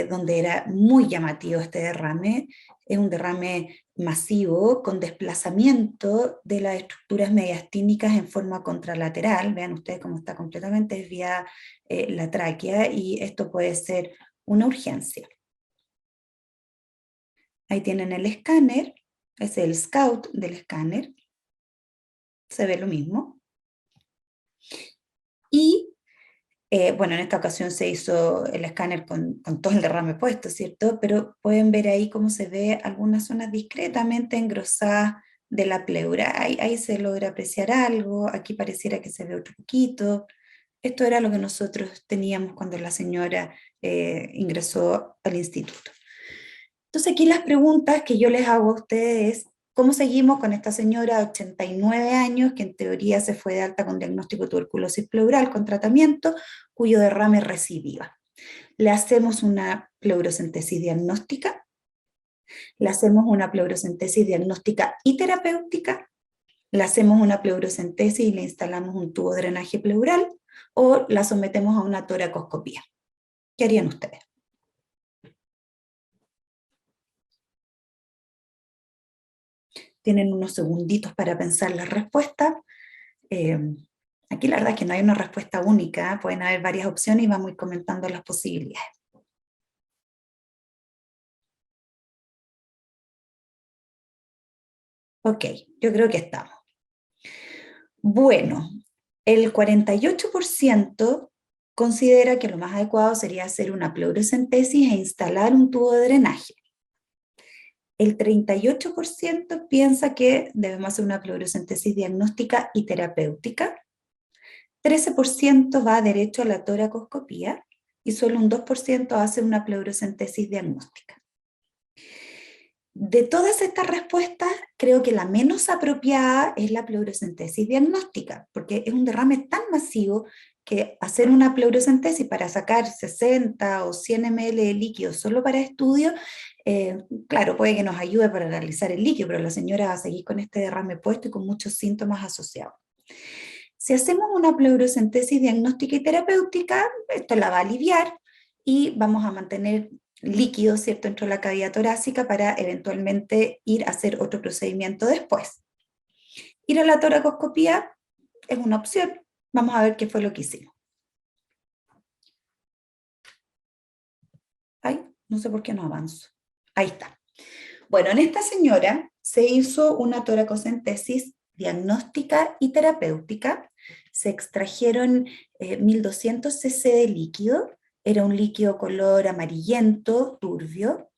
donde era muy llamativo este derrame. Es un derrame masivo con desplazamiento de las estructuras mediastínicas en forma contralateral. Vean ustedes cómo está completamente desviada la tráquea, y esto puede ser una urgencia. Ahí tienen el escáner, ese es el scout del escáner, se ve lo mismo. Y bueno, en esta ocasión se hizo el escáner con todo el derrame puesto, ¿cierto? Pero pueden ver ahí cómo se ve algunas zonas discretamente engrosadas de la pleura. Ahí se logra apreciar algo, aquí pareciera que se ve otro poquito. Esto era lo que nosotros teníamos cuando la señora ingresó al instituto. Entonces aquí las preguntas que yo les hago a ustedes es, ¿Cómo seguimos con esta señora de 89 años, que en teoría se fue de alta con diagnóstico de tuberculosis pleural con tratamiento, cuyo derrame es recidiva? Le hacemos una pleurocentesis diagnóstica, le hacemos una pleurocentesis diagnóstica y terapéutica, le hacemos una pleurocentesis y le instalamos un tubo de drenaje pleural, o la sometemos a una toracoscopía. ¿Qué harían ustedes? Tienen unos segunditos para pensar la respuesta. Aquí la verdad es que no hay una respuesta única, pueden haber varias opciones y vamos a ir comentando las posibilidades. Ok, yo creo que estamos. Bueno, el 48% considera que lo más adecuado sería hacer una pleurocentesis e instalar un tubo de drenaje. El 38% piensa que debemos hacer una pleurocentesis diagnóstica y terapéutica. 13% va derecho a la toracoscopía y solo un 2% hace una pleurocentesis diagnóstica. De todas estas respuestas, creo que la menos apropiada es la pleurocentesis diagnóstica, porque es un derrame tan masivo que hacer una pleurocentesis para sacar 60 o 100 ml de líquido solo para estudio, claro, puede que nos ayude para analizar el líquido, pero la señora va a seguir con este derrame puesto y con muchos síntomas asociados. Si hacemos una pleurocentesis diagnóstica y terapéutica, esto la va a aliviar y vamos a mantener líquido, ¿cierto?, dentro de la cavidad torácica para eventualmente ir a hacer otro procedimiento después. Ir a la toracoscopía es una opción. Vamos a ver qué fue lo que hicimos. Ay, no sé por qué no avanzo. Ahí está. Bueno, en esta señora se hizo una toracocentesis diagnóstica y terapéutica. Se extrajeron 1200 cc de líquido. Era un líquido color amarillento, turbio,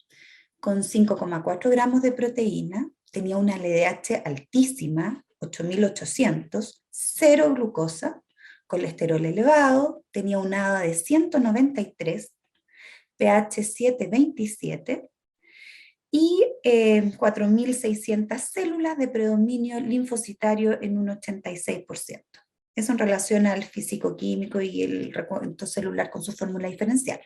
con 5,4 gramos de proteína. Tenía una LDH altísima, 8800, cero glucosa, colesterol elevado, tenía un ADA de 193, pH 7,27 y 4.600 células de predominio linfocitario en un 86%. Eso en relación al físico-químico y el recuento celular con su fórmula diferencial.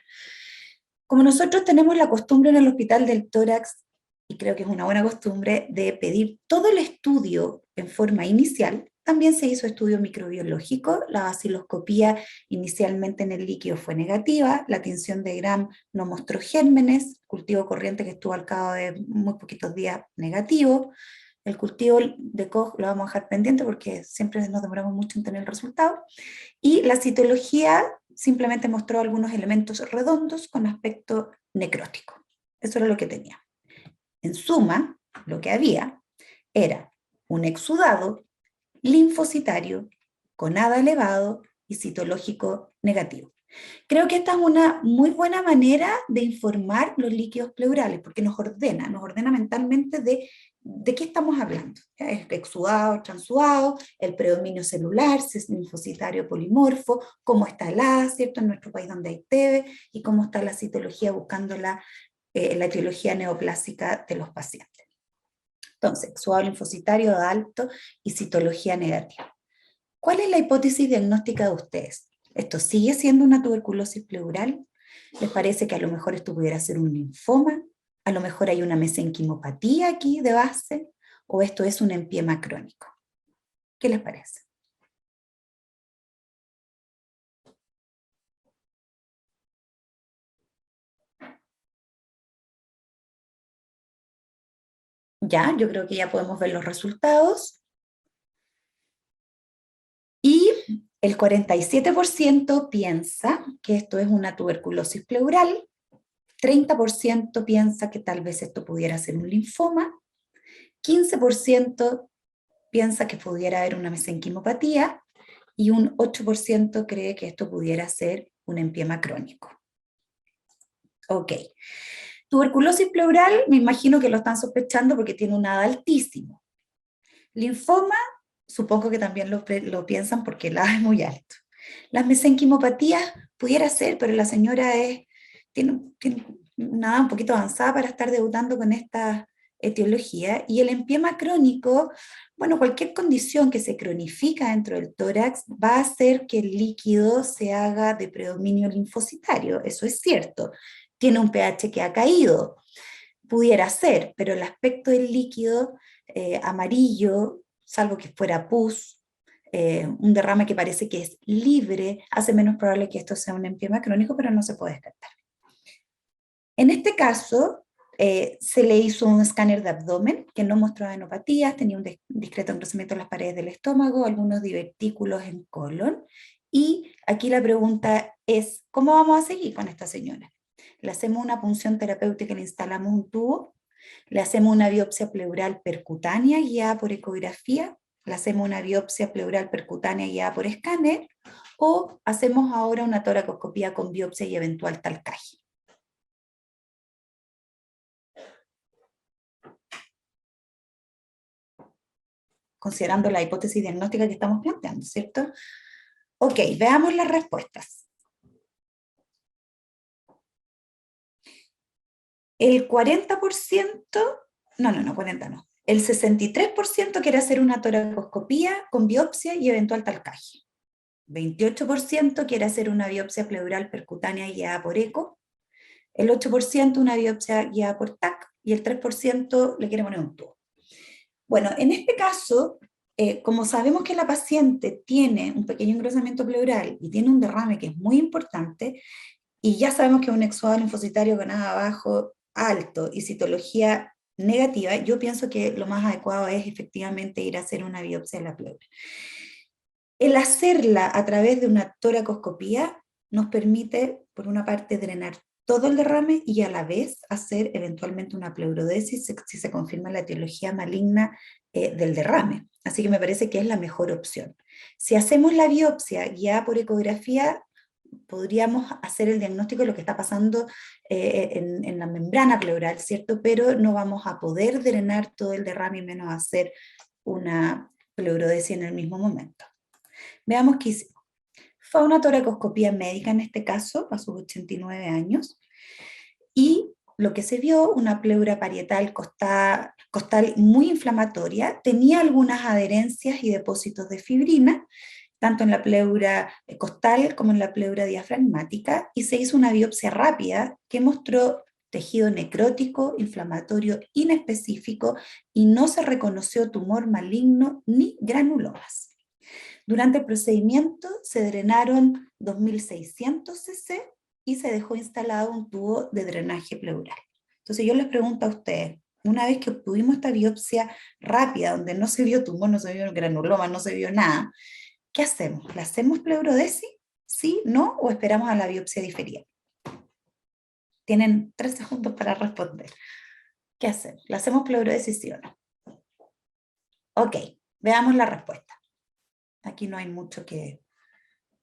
Como nosotros tenemos la costumbre en el Hospital del Tórax, y creo que es una buena costumbre, de pedir todo el estudio en forma inicial, también se hizo estudio microbiológico. La baciloscopía inicialmente en el líquido fue negativa, la tinción de Gram no mostró gérmenes, cultivo corriente que estuvo al cabo de muy poquitos días negativo. El cultivo de Koch lo vamos a dejar pendiente porque siempre nos demoramos mucho en tener el resultado. Y la citología simplemente mostró algunos elementos redondos con aspecto necrótico. Eso era lo que tenía. En suma, lo que había era un exudado linfocitario con ADA elevado y citológico negativo. Creo que esta es una muy buena manera de informar los líquidos pleurales, porque nos ordena mentalmente de qué estamos hablando. ¿Ya? Es exudado, transudado, el predominio celular, si es linfocitario polimorfo, cómo está el A, ¿cierto?, en nuestro país donde hay TB, y cómo está la citología buscando la etiología neoplásica de los pacientes. Entonces, exudado linfocitario alto y citología negativa. ¿Cuál es la hipótesis diagnóstica de ustedes? ¿Esto sigue siendo una tuberculosis pleural? ¿Les parece que a lo mejor esto pudiera ser un linfoma? ¿A lo mejor hay una mesenquimopatía aquí de base? ¿O esto es un empiema crónico? ¿Qué les parece? Ya, yo creo que ya podemos ver los resultados. Y el 47% piensa que esto es una tuberculosis pleural, 30% piensa que tal vez esto pudiera ser un linfoma, 15% piensa que pudiera haber una mesenquimopatía y un 8% cree que esto pudiera ser un empiema crónico. Ok. Tuberculosis pleural, me imagino que lo están sospechando porque tiene un ADA altísimo. Linfoma, supongo que también lo piensan porque el ADA es muy alto. Las mesenquimopatías pudiera ser, pero la señora tiene una edad un poquito avanzada para estar debutando con estas etiología, y el empiema crónico, bueno, cualquier condición que se cronifica dentro del tórax va a hacer que el líquido se haga de predominio linfocitario, eso es cierto. Tiene un pH que ha caído, pudiera ser, pero el aspecto del líquido amarillo, salvo que fuera pus, un derrame que parece que es libre, hace menos probable que esto sea un empiema crónico, pero no se puede descartar. En este caso, se le hizo un escáner de abdomen que no mostró adenopatías, tenía un discreto engrosamiento en las paredes del estómago, algunos divertículos en colon, y aquí la pregunta es, ¿cómo vamos a seguir con esta señora? Le hacemos una punción terapéutica, le instalamos un tubo, le hacemos una biopsia pleural percutánea guiada por ecografía, le hacemos una biopsia pleural percutánea guiada por escáner, o hacemos ahora una toracoscopía con biopsia y eventual talcaje. Considerando la hipótesis diagnóstica que estamos planteando, ¿cierto? Ok, veamos las respuestas. El 40%, no, 40 no. El 63% quiere hacer una toracoscopía con biopsia y eventual talcaje. 28% quiere hacer una biopsia pleural percutánea guiada por eco. El 8% una biopsia guiada por TAC. Y el 3% le quiere poner un tubo. Bueno, en este caso, como sabemos que la paciente tiene un pequeño engrosamiento pleural y tiene un derrame que es muy importante, y ya sabemos que es un exudado linfocitario con A bajo, alto y citología negativa, yo pienso que lo más adecuado es efectivamente ir a hacer una biopsia de la pleura. El hacerla a través de una toracoscopía nos permite, por una parte, drenar todo el derrame y a la vez hacer eventualmente una pleurodesis si se confirma la etiología maligna del derrame. Así que me parece que es la mejor opción. Si hacemos la biopsia guiada por ecografía, podríamos hacer el diagnóstico de lo que está pasando en la membrana pleural, ¿cierto? Pero no vamos a poder drenar todo el derrame y menos hacer una pleurodesis en el mismo momento. Veamos qué hicimos. Fue una toracoscopía médica en este caso, a sus 89 años, y lo que se vio, una pleura parietal costal muy inflamatoria, tenía algunas adherencias y depósitos de fibrina, tanto en la pleura costal como en la pleura diafragmática, y se hizo una biopsia rápida que mostró tejido necrótico, inflamatorio inespecífico, y no se reconoció tumor maligno ni granulomas. Durante el procedimiento se drenaron 2.600 cc y se dejó instalado un tubo de drenaje pleural. Entonces yo les pregunto a ustedes, una vez que obtuvimos esta biopsia rápida, donde no se vio tumor, no se vio granuloma, no se vio nada, ¿qué hacemos? ¿Le hacemos pleurodesis? ¿Sí? ¿No? ¿O esperamos a la biopsia diferida? Tienen 3 segundos para responder. ¿Qué hacemos? ¿Le hacemos pleurodesis sí o no? Ok, veamos la respuesta. Aquí no hay mucho que...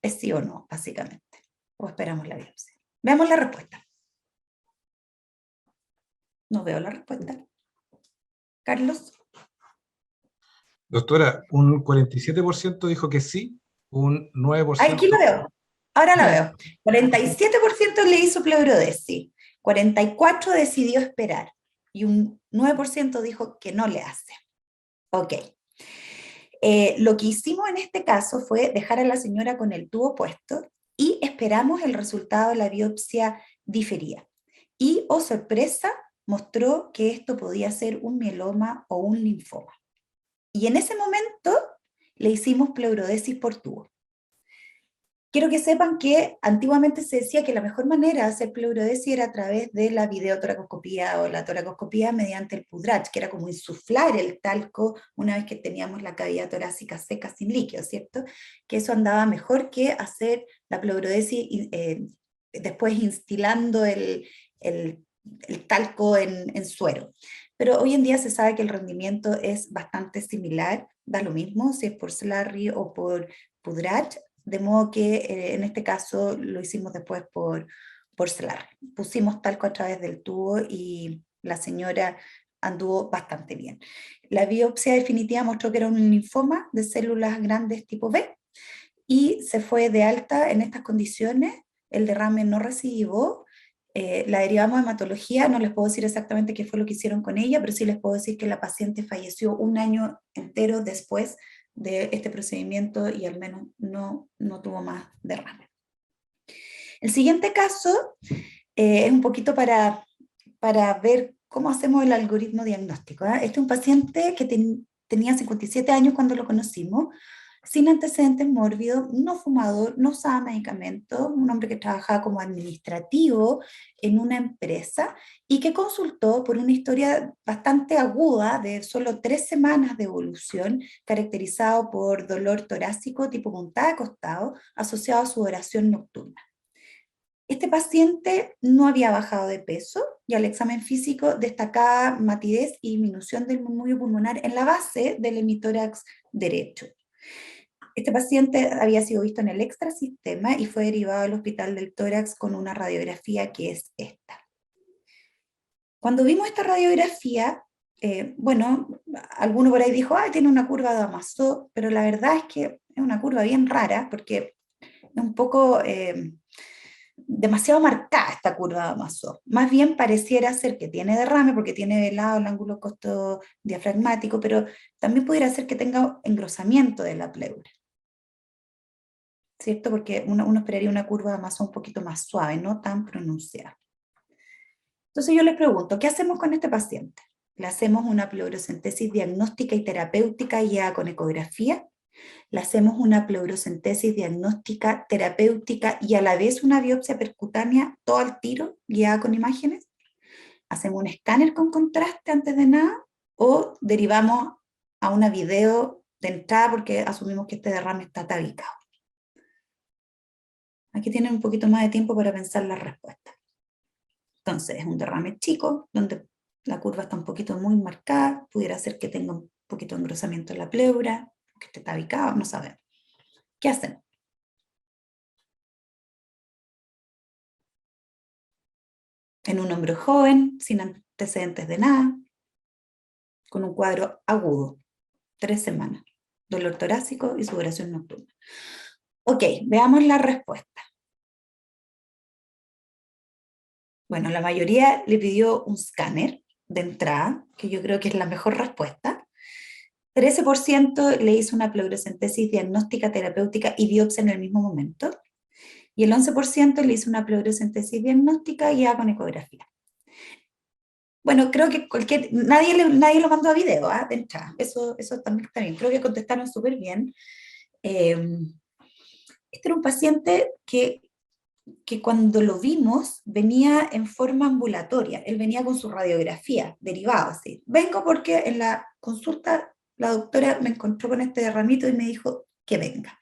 es sí o no, básicamente. O esperamos la biopsia. Veamos la respuesta. No veo la respuesta. Carlos. Doctora, un 47% dijo que sí, un 9%... Aquí lo veo. Ahora lo veo. 47% le hizo pleurodesis. 44% decidió esperar. Y un 9% dijo que no le hace. Ok. Lo que hicimos en este caso fue dejar a la señora con el tubo puesto y esperamos el resultado de la biopsia diferida. Y, oh sorpresa, mostró que esto podía ser un mieloma o un linfoma. Y en ese momento le hicimos pleurodesis por tubo. Quiero que sepan que antiguamente se decía que la mejor manera de hacer pleurodesis era a través de la videotoracoscopía o la toracoscopía mediante el pudrach, que era como insuflar el talco una vez que teníamos la cavidad torácica seca sin líquido, ¿cierto? Que eso andaba mejor que hacer la pleurodesis después instilando el talco en suero. Pero hoy en día se sabe que el rendimiento es bastante similar, da lo mismo si es por Slarry o por pudrach, de modo que en este caso lo hicimos después por Slarry. Pusimos talco a través del tubo y la señora anduvo bastante bien. La biopsia definitiva mostró que era un linfoma de células grandes tipo B y se fue de alta en estas condiciones, el derrame no recidivó, La derivamos a hematología, no les puedo decir exactamente qué fue lo que hicieron con ella, pero sí les puedo decir que la paciente falleció un año entero después de este procedimiento y al menos no tuvo más derrame. El siguiente caso es un poquito para ver cómo hacemos el algoritmo diagnóstico. Este es un paciente que tenía 57 años cuando lo conocimos, sin antecedentes mórbidos, no fumador, no usaba medicamentos, un hombre que trabajaba como administrativo en una empresa y que consultó por una historia bastante aguda de solo 3 semanas de evolución, caracterizado por dolor torácico tipo puntada de costado, asociado a sudoración nocturna. Este paciente no había bajado de peso y al examen físico destacaba matidez y disminución del murmullo pulmonar en la base del hemitórax derecho. Este paciente había sido visto en el extrasistema y fue derivado al hospital del tórax con una radiografía que es esta. Cuando vimos esta radiografía, bueno, alguno por ahí dijo, ah, tiene una curva de Damasó, pero la verdad es que es una curva bien rara porque es un poco demasiado marcada esta curva de Damasó. Más bien pareciera ser que tiene derrame porque tiene velado el ángulo costodiafragmático, pero también pudiera ser que tenga engrosamiento de la pleura, ¿cierto? Porque uno esperaría una curva de Damasó un poquito más suave, no tan pronunciada. Entonces yo les pregunto, ¿qué hacemos con este paciente? ¿Le hacemos una pleurocentesis diagnóstica y terapéutica guiada con ecografía? ¿Le hacemos una pleurocentesis diagnóstica terapéutica y a la vez una biopsia percutánea todo al tiro guiada con imágenes? ¿Hacemos un escáner con contraste antes de nada? ¿O derivamos a una video de entrada porque asumimos que este derrame está tabicado? Aquí tienen un poquito más de tiempo para pensar la respuesta. Entonces, es un derrame chico, donde la curva está un poquito muy marcada, pudiera ser que tenga un poquito de engrosamiento en la pleura, que esté tabicado, no sabemos. ¿Qué hacemos? En un hombre joven, sin antecedentes de nada, con un cuadro agudo, 3 semanas, dolor torácico y sudoración nocturna. Ok, veamos la respuesta. Bueno, la mayoría le pidió un escáner de entrada, que yo creo que es la mejor respuesta. 13% le hizo una pleurocentesis diagnóstica, terapéutica y biopsia en el mismo momento. Y el 11% le hizo una pleurocentesis diagnóstica guiada con ecografía. Bueno, creo que nadie lo mandó a video, de entrada. Eso también está bien. Creo que contestaron súper bien. Este era un paciente que cuando lo vimos venía en forma ambulatoria. Él venía con su radiografía derivada, así. Vengo porque en la consulta la doctora me encontró con este derramito y me dijo que venga.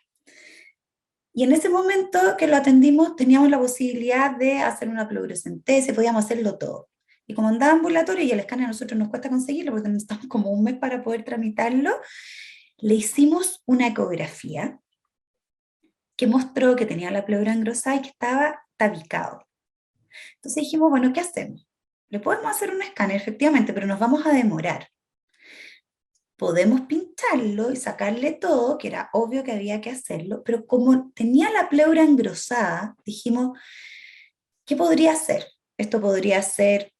Y en ese momento que lo atendimos teníamos la posibilidad de hacer una pleurocentesis, podíamos hacerlo todo. Y como andaba ambulatorio y el escáner a nosotros nos cuesta conseguirlo porque necesitamos como un mes para poder tramitarlo, le hicimos una ecografía que mostró que tenía la pleura engrosada y que estaba tabicado. Entonces dijimos, bueno, ¿qué hacemos? Le podemos hacer un escáner, efectivamente, pero nos vamos a demorar. Podemos pincharlo y sacarle todo, que era obvio que había que hacerlo, pero como tenía la pleura engrosada, dijimos, ¿qué podría ser? Esto podría ser,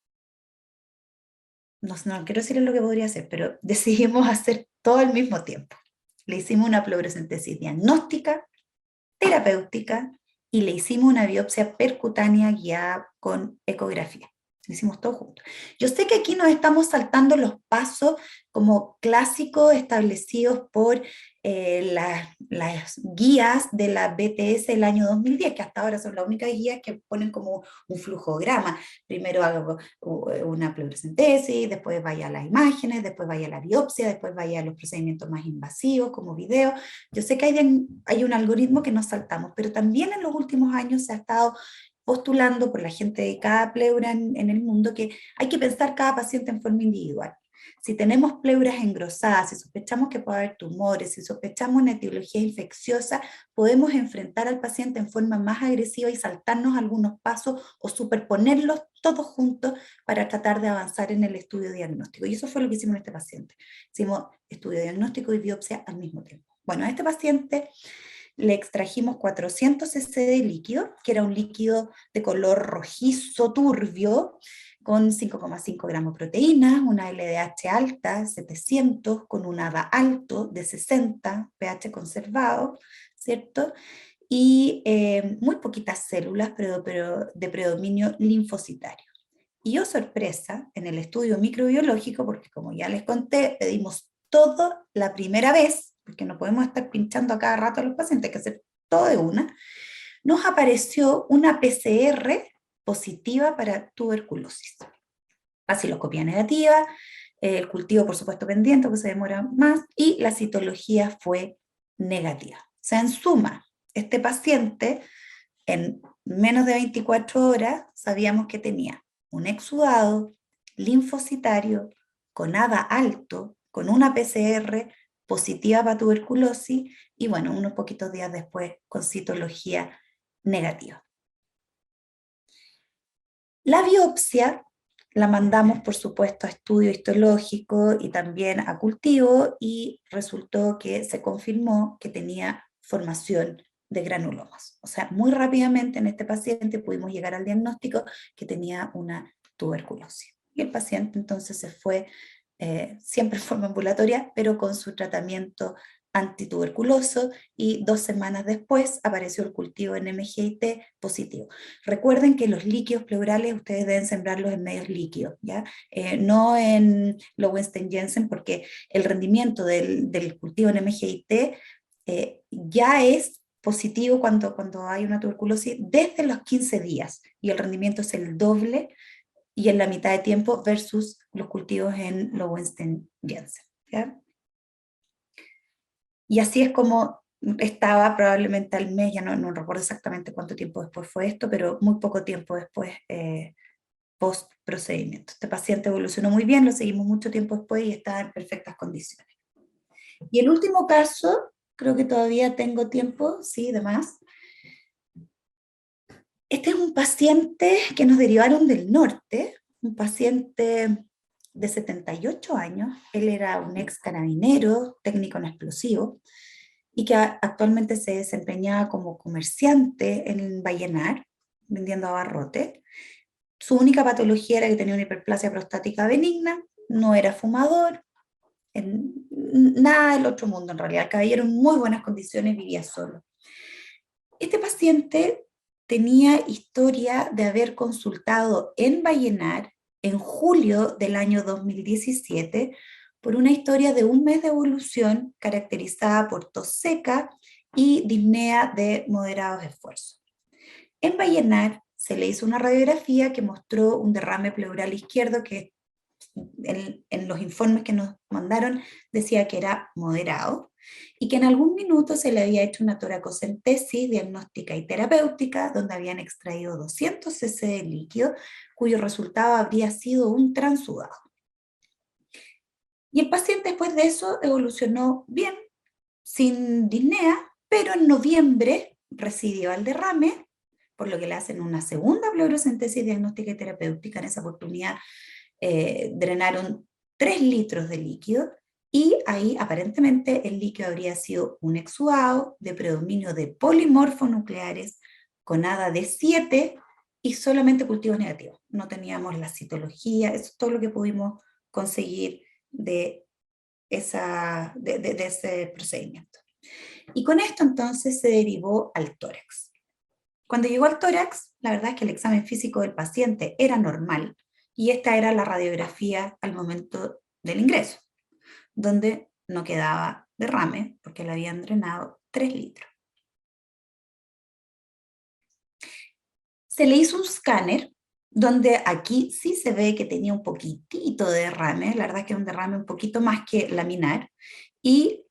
no quiero decirles lo que podría ser, pero decidimos hacer todo al mismo tiempo. Le hicimos una pleurocentesis diagnóstica, terapéutica, y le hicimos una biopsia percutánea guiada con ecografía. Lo hicimos todo junto. Yo sé que aquí nos estamos saltando los pasos como clásicos establecidos por las guías de la BTS del año 2010, que hasta ahora son las únicas guías que ponen como un flujograma. Primero hago una pleurocentesis, después vaya a las imágenes, después vaya a la biopsia, después vaya a los procedimientos más invasivos como video. Yo sé que hay un algoritmo que nos saltamos, pero también en los últimos años se ha estado postulando por la gente de cada pleura en el mundo que hay que pensar cada paciente en forma individual. Si tenemos pleuras engrosadas, si sospechamos que puede haber tumores, si sospechamos una etiología infecciosa, podemos enfrentar al paciente en forma más agresiva y saltarnos algunos pasos o superponerlos todos juntos para tratar de avanzar en el estudio diagnóstico. Y eso fue lo que hicimos en este paciente. Hicimos estudio diagnóstico y biopsia al mismo tiempo. Bueno, a este paciente le extrajimos 400 cc de líquido, que era un líquido de color rojizo turbio, con 5,5 gramos de proteínas, una LDH alta, 700, con un ADA alto de 60, pH conservado, ¿cierto? Y muy poquitas células, pero de predominio linfocitario. Y oh sorpresa, en el estudio microbiológico, porque como ya les conté, pedimos todo la primera vez, porque no podemos estar pinchando a cada rato a los pacientes, hay que hacer todo de una, nos apareció una PCR positiva para tuberculosis. Vaciloscopía negativa, el cultivo por supuesto pendiente, porque se demora más, y la citología fue negativa. O sea, en suma, este paciente en menos de 24 horas sabíamos que tenía un exudado linfocitario con ADA alto, con una PCR positiva para tuberculosis, y bueno, unos poquitos días después con citología negativa. La biopsia la mandamos, por supuesto, a estudio histológico y también a cultivo, y resultó que se confirmó que tenía formación de granulomas. O sea, muy rápidamente en este paciente pudimos llegar al diagnóstico que tenía una tuberculosis. Y el paciente entonces se fue, siempre en forma ambulatoria, pero con su tratamiento antituberculoso, y 2 semanas después apareció el cultivo en MGIT positivo. Recuerden que los líquidos pleurales ustedes deben sembrarlos en medios líquidos, ¿ya? No en Lowenstein-Jensen, porque el rendimiento del cultivo en MGIT ya es positivo cuando hay una tuberculosis desde los 15 días, y el rendimiento es el doble y en la mitad de tiempo versus los cultivos en Lowenstein-Jensen, ¿ya? Y así es como estaba probablemente al mes, ya no recuerdo exactamente cuánto tiempo después fue esto, pero muy poco tiempo después, post procedimiento. Este paciente evolucionó muy bien, lo seguimos mucho tiempo después y está en perfectas condiciones. Y el último caso, creo que todavía tengo tiempo, sí, de más. Este es un paciente que nos derivaron del norte, un paciente de 78 años, él era un ex carabinero, técnico en explosivos, y que actualmente se desempeñaba como comerciante en Vallenar, vendiendo abarrotes. Su única patología era que tenía una hiperplasia prostática benigna, no era fumador, nada del otro mundo en realidad, el caballero en muy buenas condiciones, vivía solo. Este paciente tenía historia de haber consultado en Vallenar en julio del año 2017 por una historia de 1 mes de evolución caracterizada por tos seca y disnea de moderados esfuerzos. En Vallenar se le hizo una radiografía que mostró un derrame pleural izquierdo que en los informes que nos mandaron decía que era moderado, y que en algún minuto se le había hecho una toracocentesis diagnóstica y terapéutica donde habían extraído 200 cc de líquido, cuyo resultado habría sido un transudado. Y el paciente después de eso evolucionó bien, sin disnea, pero en noviembre recibió el derrame, por lo que le hacen una segunda pleurocentesis diagnóstica y terapéutica. En esa oportunidad drenaron 3 litros de líquido, y ahí aparentemente el líquido habría sido un exudado de predominio de polimorfonucleares con ADA de 7 y solamente cultivos negativos. No teníamos la citología, eso es todo lo que pudimos conseguir de ese procedimiento. Y con esto entonces se derivó al tórax. Cuando llegó al tórax, la verdad es que el examen físico del paciente era normal, y esta era la radiografía al momento del ingreso, donde no quedaba derrame porque le habían drenado 3 litros. Se le hizo un escáner, donde aquí sí se ve que tenía un poquitito de derrame, la verdad es que es un derrame un poquito más que laminar, y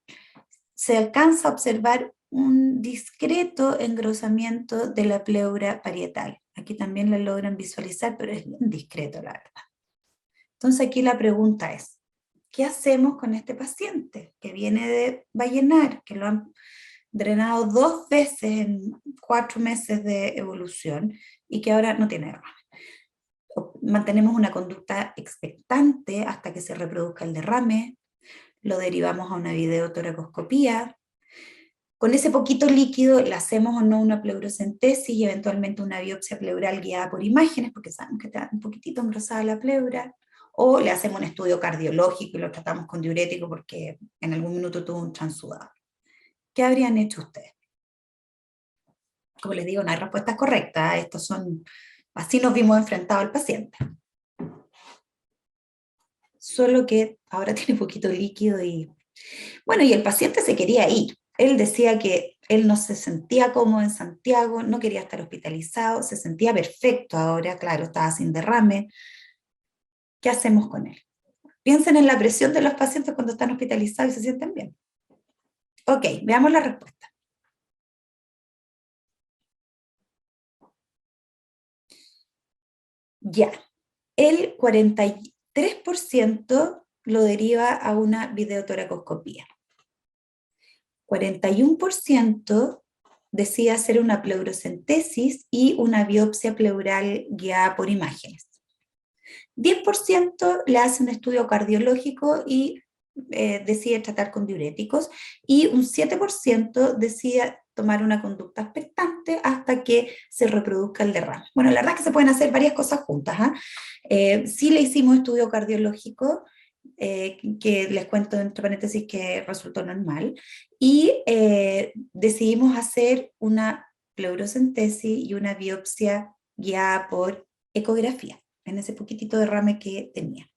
se alcanza a observar un discreto engrosamiento de la pleura parietal. Aquí también la logran visualizar, pero es bien discreto, la verdad. Entonces aquí la pregunta es, ¿qué hacemos con este paciente que viene de Vallenar, que lo han drenado 2 veces en 4 meses de evolución y que ahora no tiene derrame? Mantenemos una conducta expectante hasta que se reproduzca el derrame, lo derivamos a una videotoracoscopía, Con ese poquito líquido le hacemos o no una pleurocentesis y eventualmente una biopsia pleural guiada por imágenes, porque sabemos que está un poquitito engrosada la pleura, o le hacemos un estudio cardiológico y lo tratamos con diurético porque en algún minuto tuvo un transudado. ¿Qué habrían hecho ustedes? Como les digo, no hay respuestas correctas, estos son, así nos vimos enfrentados al paciente. Solo que ahora tiene poquito líquido y... Bueno, y el paciente se quería ir. Él decía que él no se sentía cómodo en Santiago, no quería estar hospitalizado, se sentía perfecto ahora, claro, estaba sin derrame. ¿Qué hacemos con él? Piensen en la presión de los pacientes cuando están hospitalizados y se sienten bien. Ok, veamos la respuesta. Ya, el 43% lo deriva a una videotoracoscopía. 41% decide hacer una pleurocentesis y una biopsia pleural guiada por imágenes. 10% le hace un estudio cardiológico y decide tratar con diuréticos, y un 7% decide tomar una conducta expectante hasta que se reproduzca el derrame. Bueno, la verdad es que se pueden hacer varias cosas juntas. Sí le hicimos estudio cardiológico, que les cuento entre paréntesis que resultó normal, y decidimos hacer una pleurocentesis y una biopsia guiada por ecografía, en ese poquitito derrame que tenía.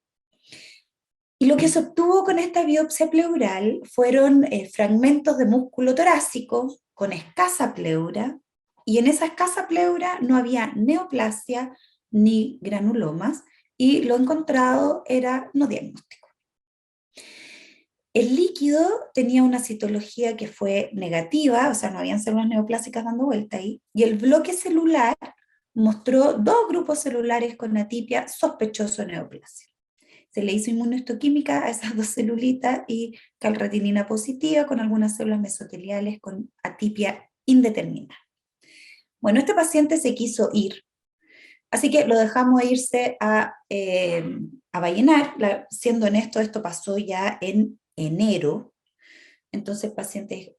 Y lo que se obtuvo con esta biopsia pleural fueron fragmentos de músculo torácico con escasa pleura, y en esa escasa pleura no había neoplasia ni granulomas, y lo encontrado era no diagnóstico. El líquido tenía una citología que fue negativa, o sea, no habían células neoplásicas dando vuelta ahí, y el bloque celular mostró 2 grupos celulares con atipia sospechoso de neoplasia. Se le hizo inmunohistoquímica a esas 2 celulitas y calretinina positiva con algunas células mesoteliales con atipia indeterminada. Bueno, este paciente se quiso ir, así que lo dejamos irse a Vallenar. Siendo honesto, esto pasó ya en enero, entonces el paciente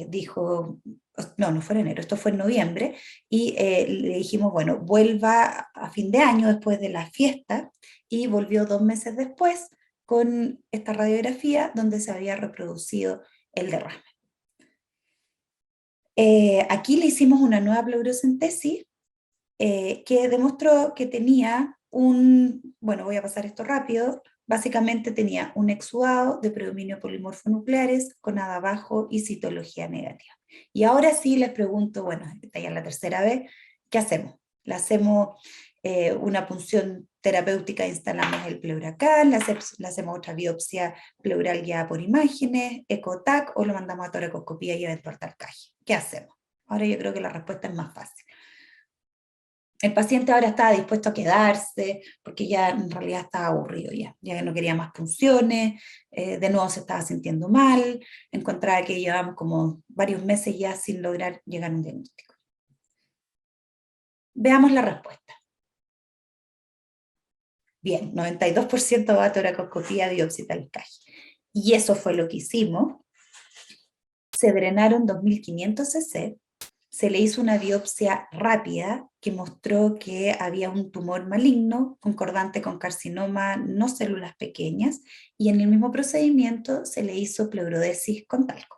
dijo, no fue en enero, esto fue en noviembre, y le dijimos, bueno, vuelva a fin de año después de la fiesta, y volvió 2 meses después con esta radiografía donde se había reproducido el derrame. Aquí le hicimos una nueva pleurocentesis que demostró que tenía bueno, voy a pasar esto rápido, básicamente tenía un exudado de predominio polimorfonucleares con nada bajo y citología negativa. Y ahora sí les pregunto, bueno, esta ya es la tercera vez, ¿qué hacemos? ¿Le hacemos una punción terapéutica, instalamos el pleuracán, le hacemos otra biopsia pleural guiada por imágenes, ecotac, o lo mandamos a toracoscopía y eventual talcaje? ¿Qué hacemos? Ahora yo creo que la respuesta es más fácil. El paciente ahora estaba dispuesto a quedarse, porque ya en realidad estaba aburrido ya no quería más punciones, de nuevo se estaba sintiendo mal, encontraba que llevábamos como varios meses ya sin lograr llegar a un diagnóstico. Veamos la respuesta. Bien, 92% va a toracoscopía, biopsia y talcaje. Y eso fue lo que hicimos. Se drenaron 2.500 cc, se le hizo una biopsia rápida que mostró que había un tumor maligno concordante con carcinoma no células pequeñas, y en el mismo procedimiento se le hizo pleurodesis con talco.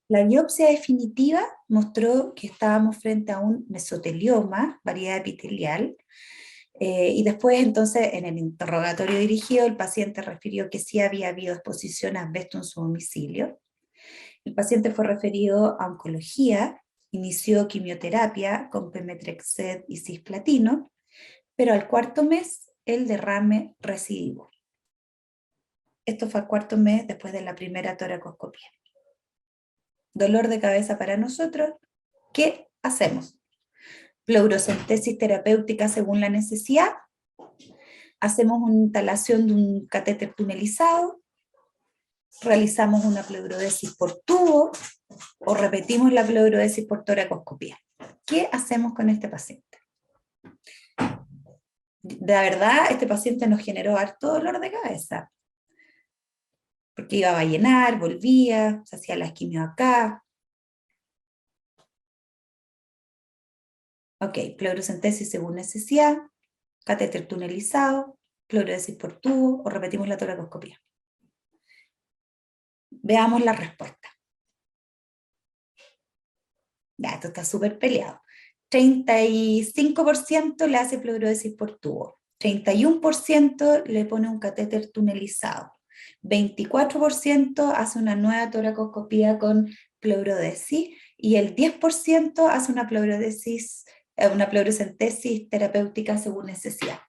La biopsia definitiva mostró que estábamos frente a un mesotelioma, variedad epitelial, y después entonces en el interrogatorio dirigido el paciente refirió que sí había habido exposición a asbesto en su domicilio. El paciente fue referido a oncología, inició quimioterapia con pemetrexed y cisplatino, pero al 4.º mes el derrame recidivó. Esto fue al 4.º mes después de la primera toracoscopia. Dolor de cabeza para nosotros, ¿qué hacemos? Pleurocentesis terapéutica según la necesidad, hacemos una instalación de un catéter tunelizado, realizamos una pleurodesis por tubo o repetimos la pleurodesis por toracoscopía. ¿Qué hacemos con este paciente? De verdad, este paciente nos generó harto dolor de cabeza, porque iba a llenar, volvía, se hacía la quimio acá. Ok, pleurocentesis según necesidad, catéter tunelizado, pleurodesis por tubo, o repetimos la toracoscopía. Veamos la respuesta. Ya, esto está súper peleado. 35% le hace pleurodesis por tubo, 31% le pone un catéter tunelizado, 24% hace una nueva toracoscopía con pleurodesis y el 10% hace una pleurocentesis terapéutica según necesidad.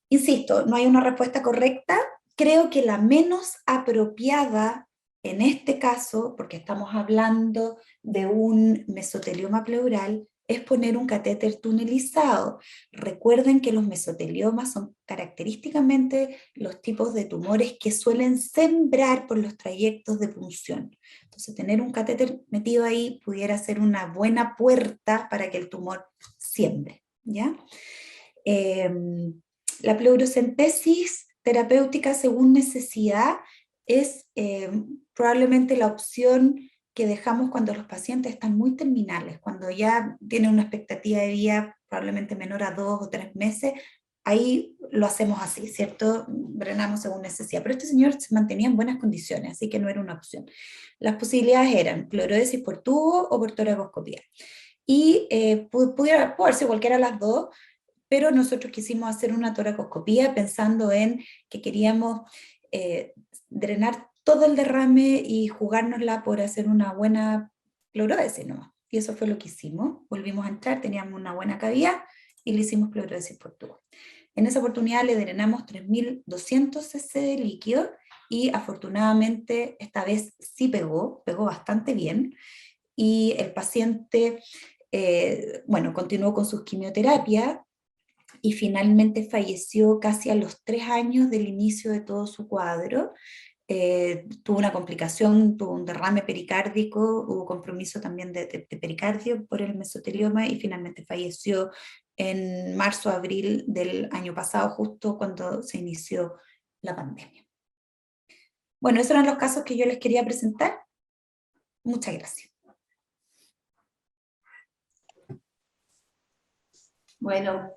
Insisto, no hay una respuesta correcta. Creo que la menos apropiada en este caso, porque estamos hablando de un mesotelioma pleural, es poner un catéter tunelizado. Recuerden que los mesoteliomas son característicamente los tipos de tumores que suelen sembrar por los trayectos de punción. Entonces, tener un catéter metido ahí pudiera ser una buena puerta para que el tumor siembre, ¿ya? La pleurocentesis terapéutica según necesidad es probablemente la opción que dejamos cuando los pacientes están muy terminales, cuando ya tienen una expectativa de vida probablemente menor a 2 o 3 meses, ahí lo hacemos así, ¿cierto? Drenamos según necesidad. Pero este señor se mantenía en buenas condiciones, así que no era una opción. Las posibilidades eran pleurodesis por tubo o por toracoscopía. Y puede ser cualquiera de las dos, pero nosotros quisimos hacer una toracoscopía pensando en que queríamos drenar todo el derrame y jugárnosla por hacer una buena pleurodesis, ¿no? Y eso fue lo que hicimos. Volvimos a entrar, teníamos una buena cavidad y le hicimos pleurodesis por tubo. En esa oportunidad le drenamos 3.200 cc de líquido y afortunadamente esta vez sí pegó bastante bien y el paciente, continuó con sus quimioterapias y finalmente falleció casi a los 3 años del inicio de todo su cuadro. Tuvo una complicación, tuvo un derrame pericárdico, hubo compromiso también de pericardio por el mesotelioma y finalmente falleció en marzo-abril del año pasado, justo cuando se inició la pandemia. Bueno, esos eran los casos que yo les quería presentar. Muchas gracias. Bueno,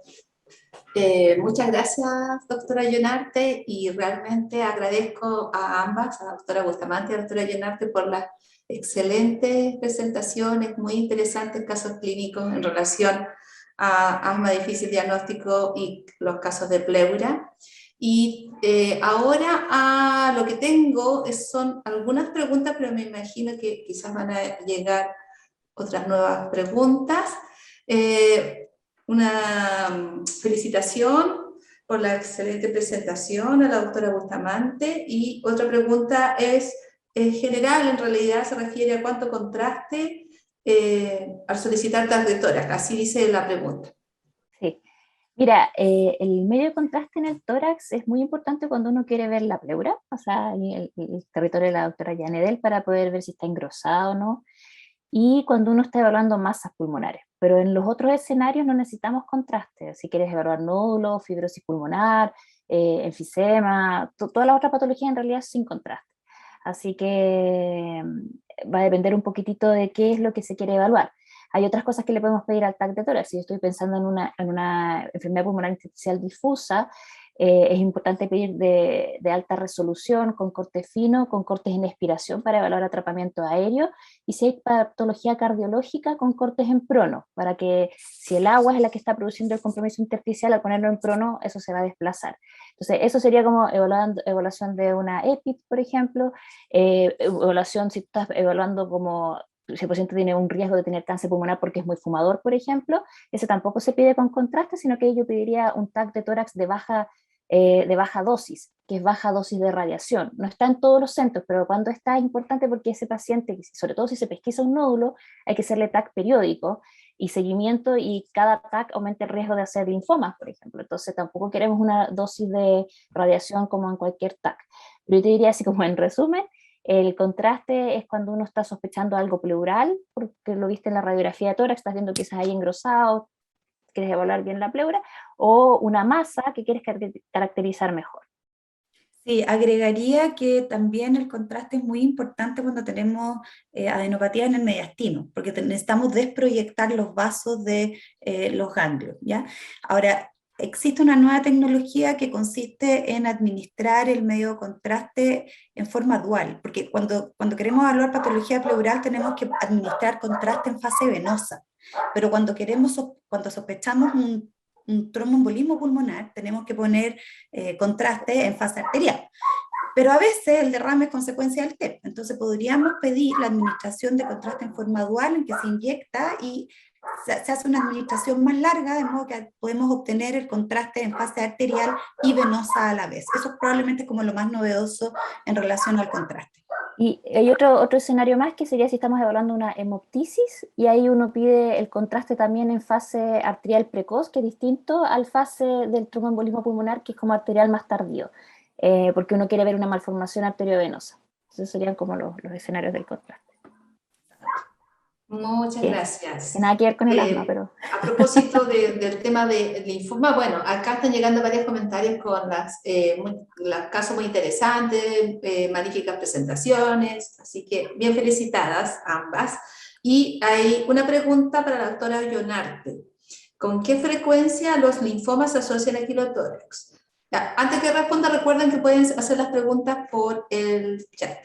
muchas gracias, doctora Llonarte, y realmente agradezco a ambas, a la doctora Bustamante y a la doctora Llonarte, por las excelentes presentaciones, muy interesantes casos clínicos en relación a asma de difícil diagnóstico y los casos de pleura. Y ahora lo que tengo son algunas preguntas, pero me imagino que quizás van a llegar otras nuevas preguntas. Una felicitación por la excelente presentación a la doctora Bustamante, y otra pregunta es general, en realidad se refiere a cuánto contraste al solicitar TAC de tórax, así dice la pregunta. Sí. Mira, el medio de contraste en el tórax es muy importante cuando uno quiere ver la pleura, o sea, el territorio de la doctora Yanedel, para poder ver si está engrosado o no, y cuando uno está evaluando masas pulmonares. Pero en los otros escenarios no necesitamos contraste. Si quieres evaluar nódulos, fibrosis pulmonar, enfisema, toda la otra patología en realidad es sin contraste. Así que va a depender un poquitito de qué es lo que se quiere evaluar. Hay otras cosas que le podemos pedir al TAC de tórax. Si yo estoy pensando en una enfermedad pulmonar intersticial difusa, es importante pedir de alta resolución, con corte fino, con cortes en expiración para evaluar atrapamiento aéreo, y si hay patología cardiológica, con cortes en prono, para que si el agua es la que está produciendo el compromiso intersticial, al ponerlo en prono, eso se va a desplazar. Entonces, eso sería como evaluación de una EPIT, por ejemplo, evaluación si estás evaluando como si el paciente tiene un riesgo de tener cáncer pulmonar porque es muy fumador, por ejemplo, ese tampoco se pide con contraste, sino que yo pediría un TAC de tórax de baja dosis, que es baja dosis de radiación. No está en todos los centros, pero cuando está es importante porque ese paciente, sobre todo si se pesquisa un nódulo, hay que hacerle TAC periódico y seguimiento, y cada TAC aumenta el riesgo de hacer linfomas, por ejemplo. Entonces tampoco queremos una dosis de radiación como en cualquier TAC. Pero yo te diría así como en resumen, el contraste es cuando uno está sospechando algo pleural, porque lo viste en la radiografía de tórax, estás viendo quizás ahí engrosado, quieres evaluar bien la pleura, o una masa que quieres caracterizar mejor. Sí, agregaría que también el contraste es muy importante cuando tenemos adenopatía en el mediastino, porque necesitamos desproyectar los vasos de los ganglios, ¿ya? Ahora, existe una nueva tecnología que consiste en administrar el medio de contraste en forma dual, porque cuando queremos evaluar patología pleural tenemos que administrar contraste en fase venosa, pero cuando sospechamos un tromboembolismo pulmonar, tenemos que poner contraste en fase arterial. Pero a veces el derrame es consecuencia del TEP, entonces podríamos pedir la administración de contraste en forma dual en que se inyecta y se hace una administración más larga, de modo que podemos obtener el contraste en fase arterial y venosa a la vez. Eso es probablemente como lo más novedoso en relación al contraste. Y hay otro escenario más que sería si estamos evaluando una hemoptisis y ahí uno pide el contraste también en fase arterial precoz, que es distinto al fase del tromboembolismo pulmonar, que es como arterial más tardío, porque uno quiere ver una malformación arteriovenosa. Entonces serían como los escenarios del contraste. Muchas gracias. Que nada que ver con el asma, pero... A propósito del tema de linfoma, bueno, acá están llegando varios comentarios con los casos muy interesantes, magníficas presentaciones, así que bien felicitadas ambas. Y hay una pregunta para la doctora Llonarte. ¿Con qué frecuencia los linfomas se asocian a quilotórax? Ya, antes que responda, recuerden que pueden hacer las preguntas por el chat.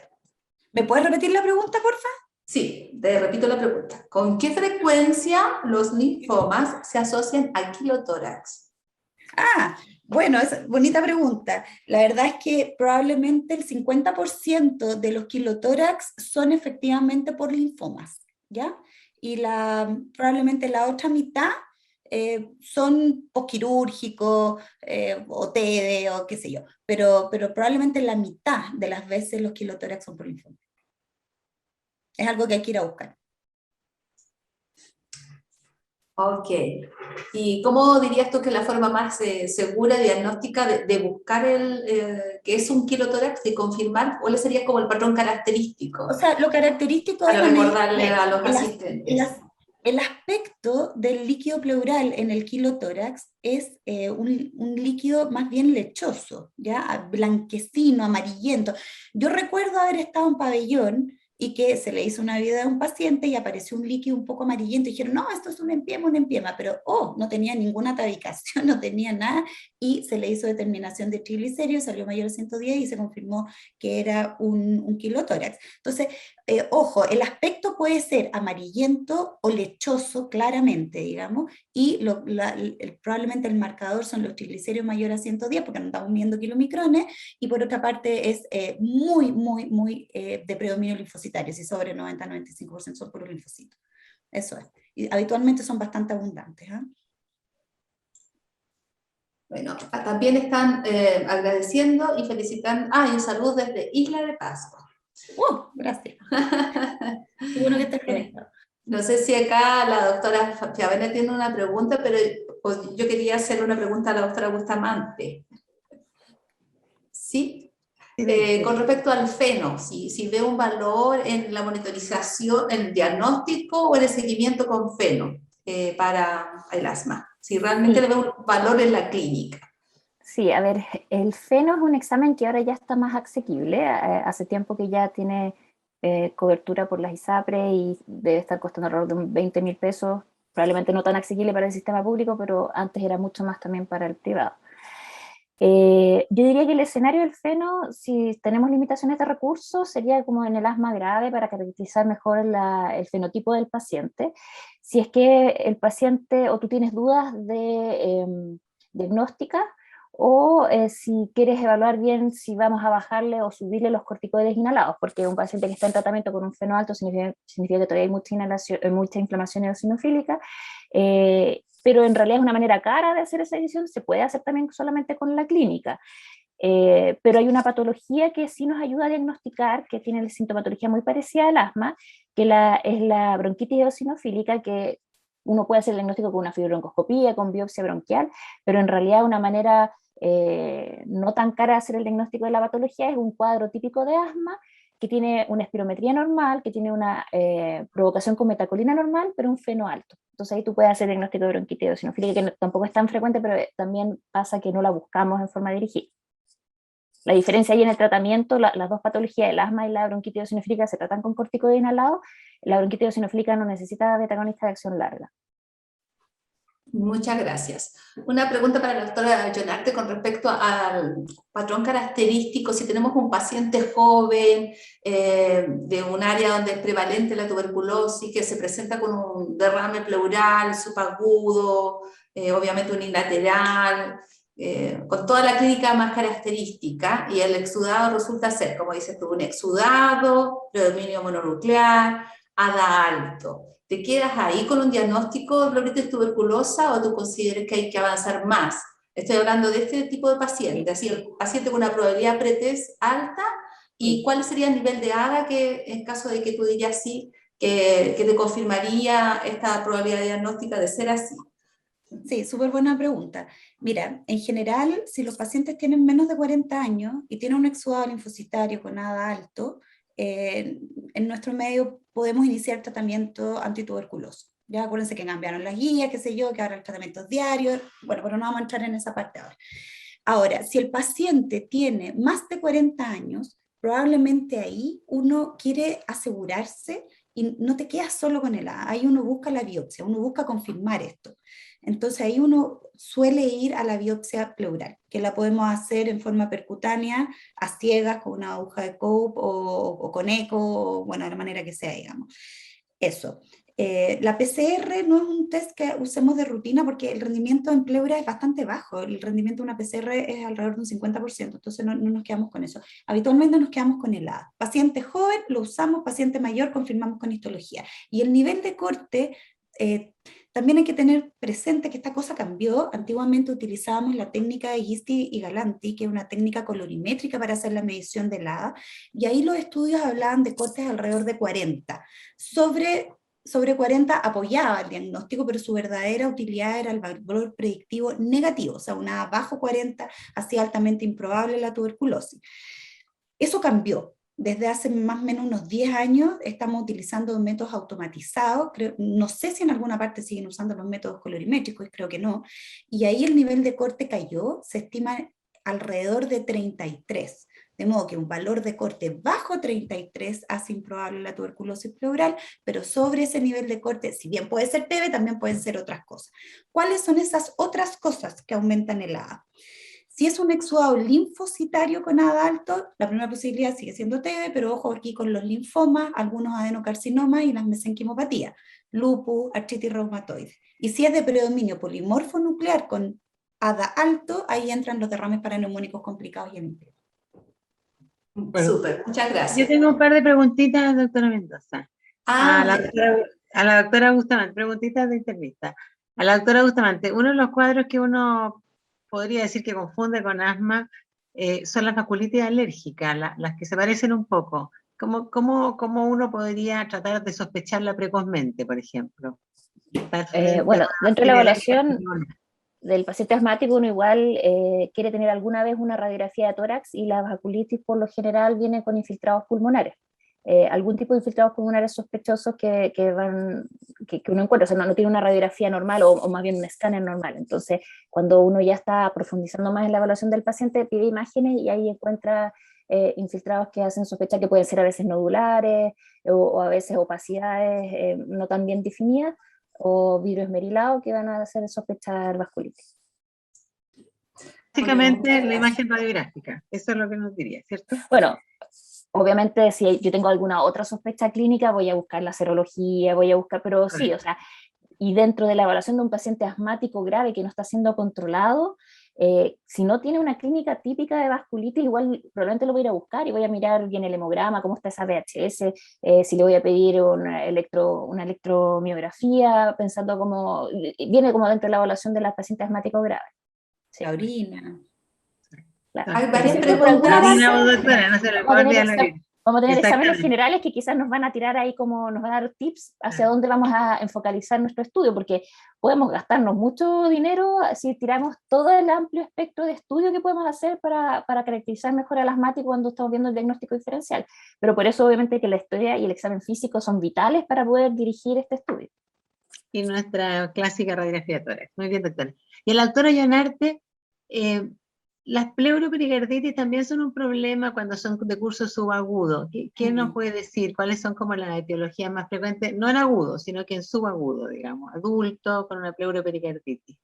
¿Me puedes repetir la pregunta, por favor? Sí, te repito la pregunta. ¿Con qué frecuencia los linfomas se asocian a quilotórax? Bueno, es bonita pregunta. La verdad es que probablemente el 50% de los quilotórax son efectivamente por linfomas, ¿ya? Y probablemente la otra mitad son posquirúrgicos o TED o qué sé yo, pero probablemente la mitad de las veces los quilotórax son por linfomas. Es algo que hay que ir a buscar. Ok. ¿Y cómo dirías tú que es la forma más segura, diagnóstica, de buscar que es un quilotórax y confirmar cuál sería como el patrón característico? O sea, lo característico para es recordarle a los asistentes. El aspecto del líquido pleural en el quilotórax es un líquido más bien lechoso, ¿ya? Blanquecino, amarillento. Yo recuerdo haber estado en pabellón y que se le hizo una vida a un paciente y apareció un líquido un poco amarillento y dijeron, no, esto es un empiema, pero no tenía ninguna tabicación, no tenía nada, y se le hizo determinación de triglicéridos, salió mayor a 110 y se confirmó que era un quilotórax. Entonces, ojo, el aspecto puede ser amarillento o lechoso, claramente, digamos, y probablemente el marcador son los triglicéridos mayor a 110, porque no estamos viendo kilomicrones, y por otra parte es muy de predominio linfocitario, si sobre 90-95% son puros linfocitos. Eso es. Y habitualmente son bastante abundantes. Bueno, también están agradeciendo y felicitando. Y un saludo desde Isla de Pascua. Gracias. Qué bueno que estés conectado. No sé si acá la doctora Fiavene tiene una pregunta, pero yo quería hacer una pregunta a la doctora Bustamante. ¿Sí? Con respecto al feno, si ve un valor en la monitorización, en el diagnóstico o en el seguimiento con feno para el asma. Si realmente le ve un valor en la clínica. Sí, a ver, el feno es un examen que ahora ya está más asequible. Hace tiempo que ya tiene cobertura por las ISAPRE y debe estar costando alrededor de 20.000 pesos. Probablemente no tan asequible para el sistema público, pero antes era mucho más también para el privado. Yo diría que el escenario del feno, si tenemos limitaciones de recursos, sería como en el asma grave para caracterizar mejor el fenotipo del paciente. Si es que el paciente o tú tienes dudas de diagnóstica, o si quieres evaluar bien si vamos a bajarle o subirle los corticoides inhalados, porque un paciente que está en tratamiento con un feno alto significa que todavía hay mucha inflamación eosinofílica, pero en realidad es una manera cara de hacer esa decisión, se puede hacer también solamente con la clínica. Pero hay una patología que sí nos ayuda a diagnosticar, que tiene la sintomatología muy parecida al asma, que es la bronquitis eosinofílica, que uno puede hacer el diagnóstico con una fibrobroncoscopía, con biopsia bronquial, pero en realidad una manera no tan cara de hacer el diagnóstico de la patología es un cuadro típico de asma, que tiene una espirometría normal, que tiene una provocación con metacolina normal, pero un feno alto. Entonces ahí tú puedes hacer diagnóstico de bronquitis eosinofílica, que tampoco es tan frecuente, pero también pasa que no la buscamos en forma dirigida. La diferencia ahí en el tratamiento, las dos patologías, el asma y la bronquitis eosinofílica, se tratan con corticoide inhalado. La bronquitis eosinofílica no necesita beta-agonista de acción larga. Muchas gracias. Una pregunta para la doctora Jonarte con respecto al patrón característico. Si tenemos un paciente joven de un área donde es prevalente la tuberculosis, que se presenta con un derrame pleural, subagudo, obviamente unilateral, con toda la clínica más característica, y el exudado resulta ser, como dices tú, un exudado, predominio mononuclear, ADA alto. ¿Te quedas ahí con un diagnóstico de pleuritis tuberculosa o tú consideras que hay que avanzar más? Estoy hablando de este tipo de paciente, así el paciente con una probabilidad pretest alta, y cuál sería el nivel de ADA que, en caso de que tú dirías sí, que te confirmaría esta probabilidad diagnóstica de ser así. Sí, súper buena pregunta. Mira, en general, si los pacientes tienen menos de 40 años y tienen un exudado linfocitario con ADA alto, en nuestro medio podemos iniciar tratamiento antituberculoso. Ya acuérdense que cambiaron las guías, qué sé yo, que ahora el tratamiento es diario, bueno, pero no vamos a entrar en esa parte ahora. Ahora, si el paciente tiene más de 40 años, probablemente ahí uno quiere asegurarse y no te quedas solo con el ADA, ahí uno busca la biopsia, uno busca confirmar esto. Entonces ahí uno suele ir a la biopsia pleural, que la podemos hacer en forma percutánea, a ciegas, con una aguja de Cope o con eco, o, bueno, de la manera que sea, digamos. Eso. La PCR no es un test que usemos de rutina porque el rendimiento en pleura es bastante bajo. El rendimiento de una PCR es alrededor de un 50%, entonces no nos quedamos con eso. Habitualmente nos quedamos con el ADA. Paciente joven lo usamos, paciente mayor confirmamos con histología. Y el nivel de corte, también hay que tener presente que esta cosa cambió. Antiguamente utilizábamos la técnica de Gisti y Galanti, que es una técnica colorimétrica para hacer la medición del ADA, y ahí los estudios hablaban de cortes alrededor de 40. Sobre 40 apoyaba el diagnóstico, pero su verdadera utilidad era el valor predictivo negativo, o sea, una bajo 40 hacía altamente improbable la tuberculosis. Eso cambió. Desde hace más o menos unos 10 años estamos utilizando métodos automatizados, no sé si en alguna parte siguen usando los métodos colorimétricos, creo que no, y ahí el nivel de corte cayó, se estima alrededor de 33, de modo que un valor de corte bajo 33 hace improbable la tuberculosis pleural, pero sobre ese nivel de corte, si bien puede ser TB, también pueden ser otras cosas. ¿Cuáles son esas otras cosas que aumentan el ADA? Si es un exudado linfocitario con ADA alto, la primera posibilidad sigue siendo TB, pero ojo aquí con los linfomas, algunos adenocarcinomas y las mesenquimopatías, lupus, artritis reumatoide. Y si es de predominio polimorfo nuclear con ADA alto, ahí entran los derrames paraneumónicos complicados y el empleo. Bueno. Súper, muchas Yo gracias. tengo un par de preguntitas, doctora Mendoza. A la doctora Bustamante, preguntitas de entrevista. A la doctora Bustamante, uno de los cuadros que uno podría decir que confunde con asma son las vasculitis alérgicas, las que se parecen un poco. ¿Cómo uno podría tratar de sospecharla precozmente, por ejemplo? Bueno, dentro de la evaluación del paciente asmático, uno igual quiere tener alguna vez una radiografía de tórax, y la vasculitis por lo general viene con infiltrados pulmonares. Algún tipo de infiltrados pulmonares sospechosos que uno encuentra, o sea, no tiene una radiografía normal o más bien un escáner normal. Entonces, cuando uno ya está profundizando más en la evaluación del paciente, pide imágenes y ahí encuentra infiltrados que hacen sospechar que pueden ser a veces nodulares o a veces opacidades no tan bien definidas, o virus esmerilado que van a hacer sospechar vasculitis. Básicamente la imagen radiográfica, eso es lo que nos diría, ¿cierto? Bueno, obviamente si yo tengo alguna otra sospecha clínica voy a buscar la serología, voy a buscar, pero sí, o sea, y dentro de la evaluación de un paciente asmático grave que no está siendo controlado, si no tiene una clínica típica de vasculitis, igual probablemente lo voy a ir a buscar y voy a mirar bien el hemograma, cómo está esa VHS, si le voy a pedir una electromiografía, pensando como, viene como dentro de la evaluación de los pacientes asmáticos graves. Sí. La orina. Claro. Hay varias Siempre por alguna preguntas. base, Doctora, no se le puede olvidar la orina. vamos a tener exámenes Exactamente. generales que quizás nos van a tirar ahí, como nos van a dar tips hacia dónde vamos a enfocalizar nuestro estudio, porque podemos gastarnos mucho dinero si tiramos todo el amplio espectro de estudio que podemos hacer para caracterizar mejor al asmático cuando estamos viendo el diagnóstico diferencial. Pero por eso obviamente que la historia y el examen físico son vitales para poder dirigir este estudio. Y nuestra clásica radiografía de tórax. Muy bien, doctora. Y a la doctora Jonarte, las pleuropericarditis también son un problema cuando son de curso subagudo. ¿Qué nos puede decir? ¿Cuáles son como las etiologías más frecuentes? No en agudo, sino que en subagudo, digamos, adulto con una pleuropericarditis.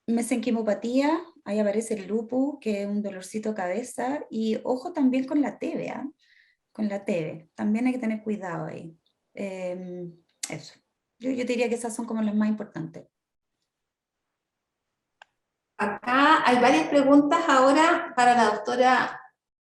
Mesenquimopatía, ahí aparece el lupus, que es un dolorcito de cabeza, y ojo también con la TB, ¿eh? Con la TB, también hay que tener cuidado ahí. Eso, yo diría que esas son como las más importantes. Acá hay varias preguntas ahora para la doctora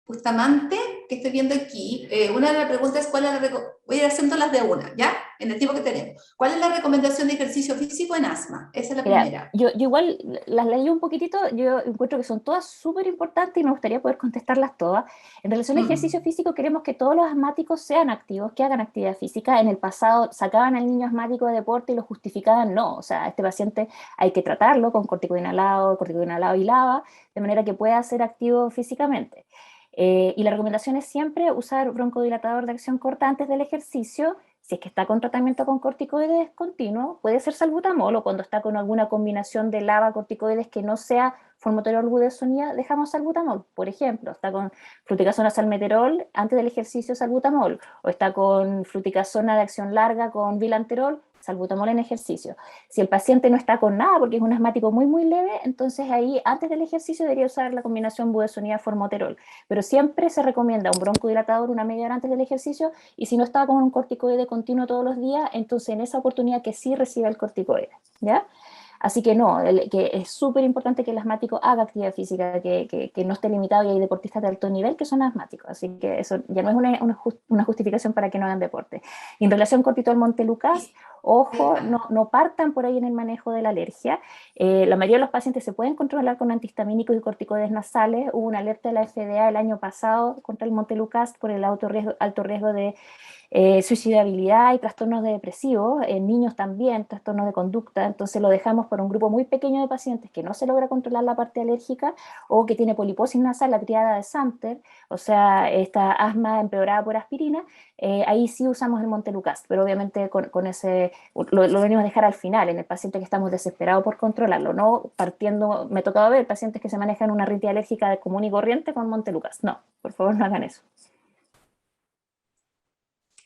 Bustamante, que estoy viendo aquí. Una de las preguntas es, voy a ir haciendo las de una, ¿ya? En el tiempo que tenemos. ¿Cuál es la recomendación de ejercicio físico en asma? Esa es la primera. Yo igual las leí un poquitito, yo encuentro que son todas súper importantes y me gustaría poder contestarlas todas. En relación al ejercicio físico, queremos que todos los asmáticos sean activos, que hagan actividad física. En el pasado sacaban al niño asmático de deporte y lo justificaban, no. O sea, a este paciente hay que tratarlo con corticoide inhalado y lava, de manera que pueda ser activo físicamente. Y la recomendación es siempre usar broncodilatador de acción corta antes del ejercicio. Si es que está con tratamiento con corticoides continuo, puede ser salbutamol, o cuando está con alguna combinación de lava corticoides que no sea formoterol budesonida, dejamos salbutamol. Por ejemplo, está con fluticasona salmeterol antes del ejercicio, salbutamol, o está con fluticasona de acción larga con bilanterol, salbutamol en ejercicio. Si el paciente no está con nada porque es un asmático muy muy leve, entonces ahí antes del ejercicio debería usar la combinación budesonida-formoterol, pero siempre se recomienda un broncodilatador una media hora antes del ejercicio, y si no está con un corticoide continuo todos los días, entonces en esa oportunidad que sí reciba el corticoide, ¿ya? Así que no, que es súper importante que el asmático haga actividad física, que no esté limitado, y hay deportistas de alto nivel que son asmáticos, así que eso ya no es una justificación para que no hagan deporte. Y en relación con Tito Montelukast, ojo, no partan por ahí en el manejo de la alergia. La mayoría de los pacientes se pueden controlar con antihistamínicos y corticoides nasales. Hubo una alerta de la FDA el año pasado contra el Montelukast por el alto riesgo de suicidabilidad y trastornos depresivos, en niños también, trastornos de conducta. Entonces lo dejamos por un grupo muy pequeño de pacientes que no se logra controlar la parte alérgica o que tiene poliposis nasal, la triada de Samter, o sea, esta asma empeorada por aspirina. Ahí sí usamos el Montelukast, pero obviamente con ese, lo venimos a dejar al final, en el paciente que estamos desesperados por controlarlo, no partiendo. Me tocaba ver pacientes que se manejan una rinitis alérgica de común y corriente con Montelukast. No, por favor no hagan eso.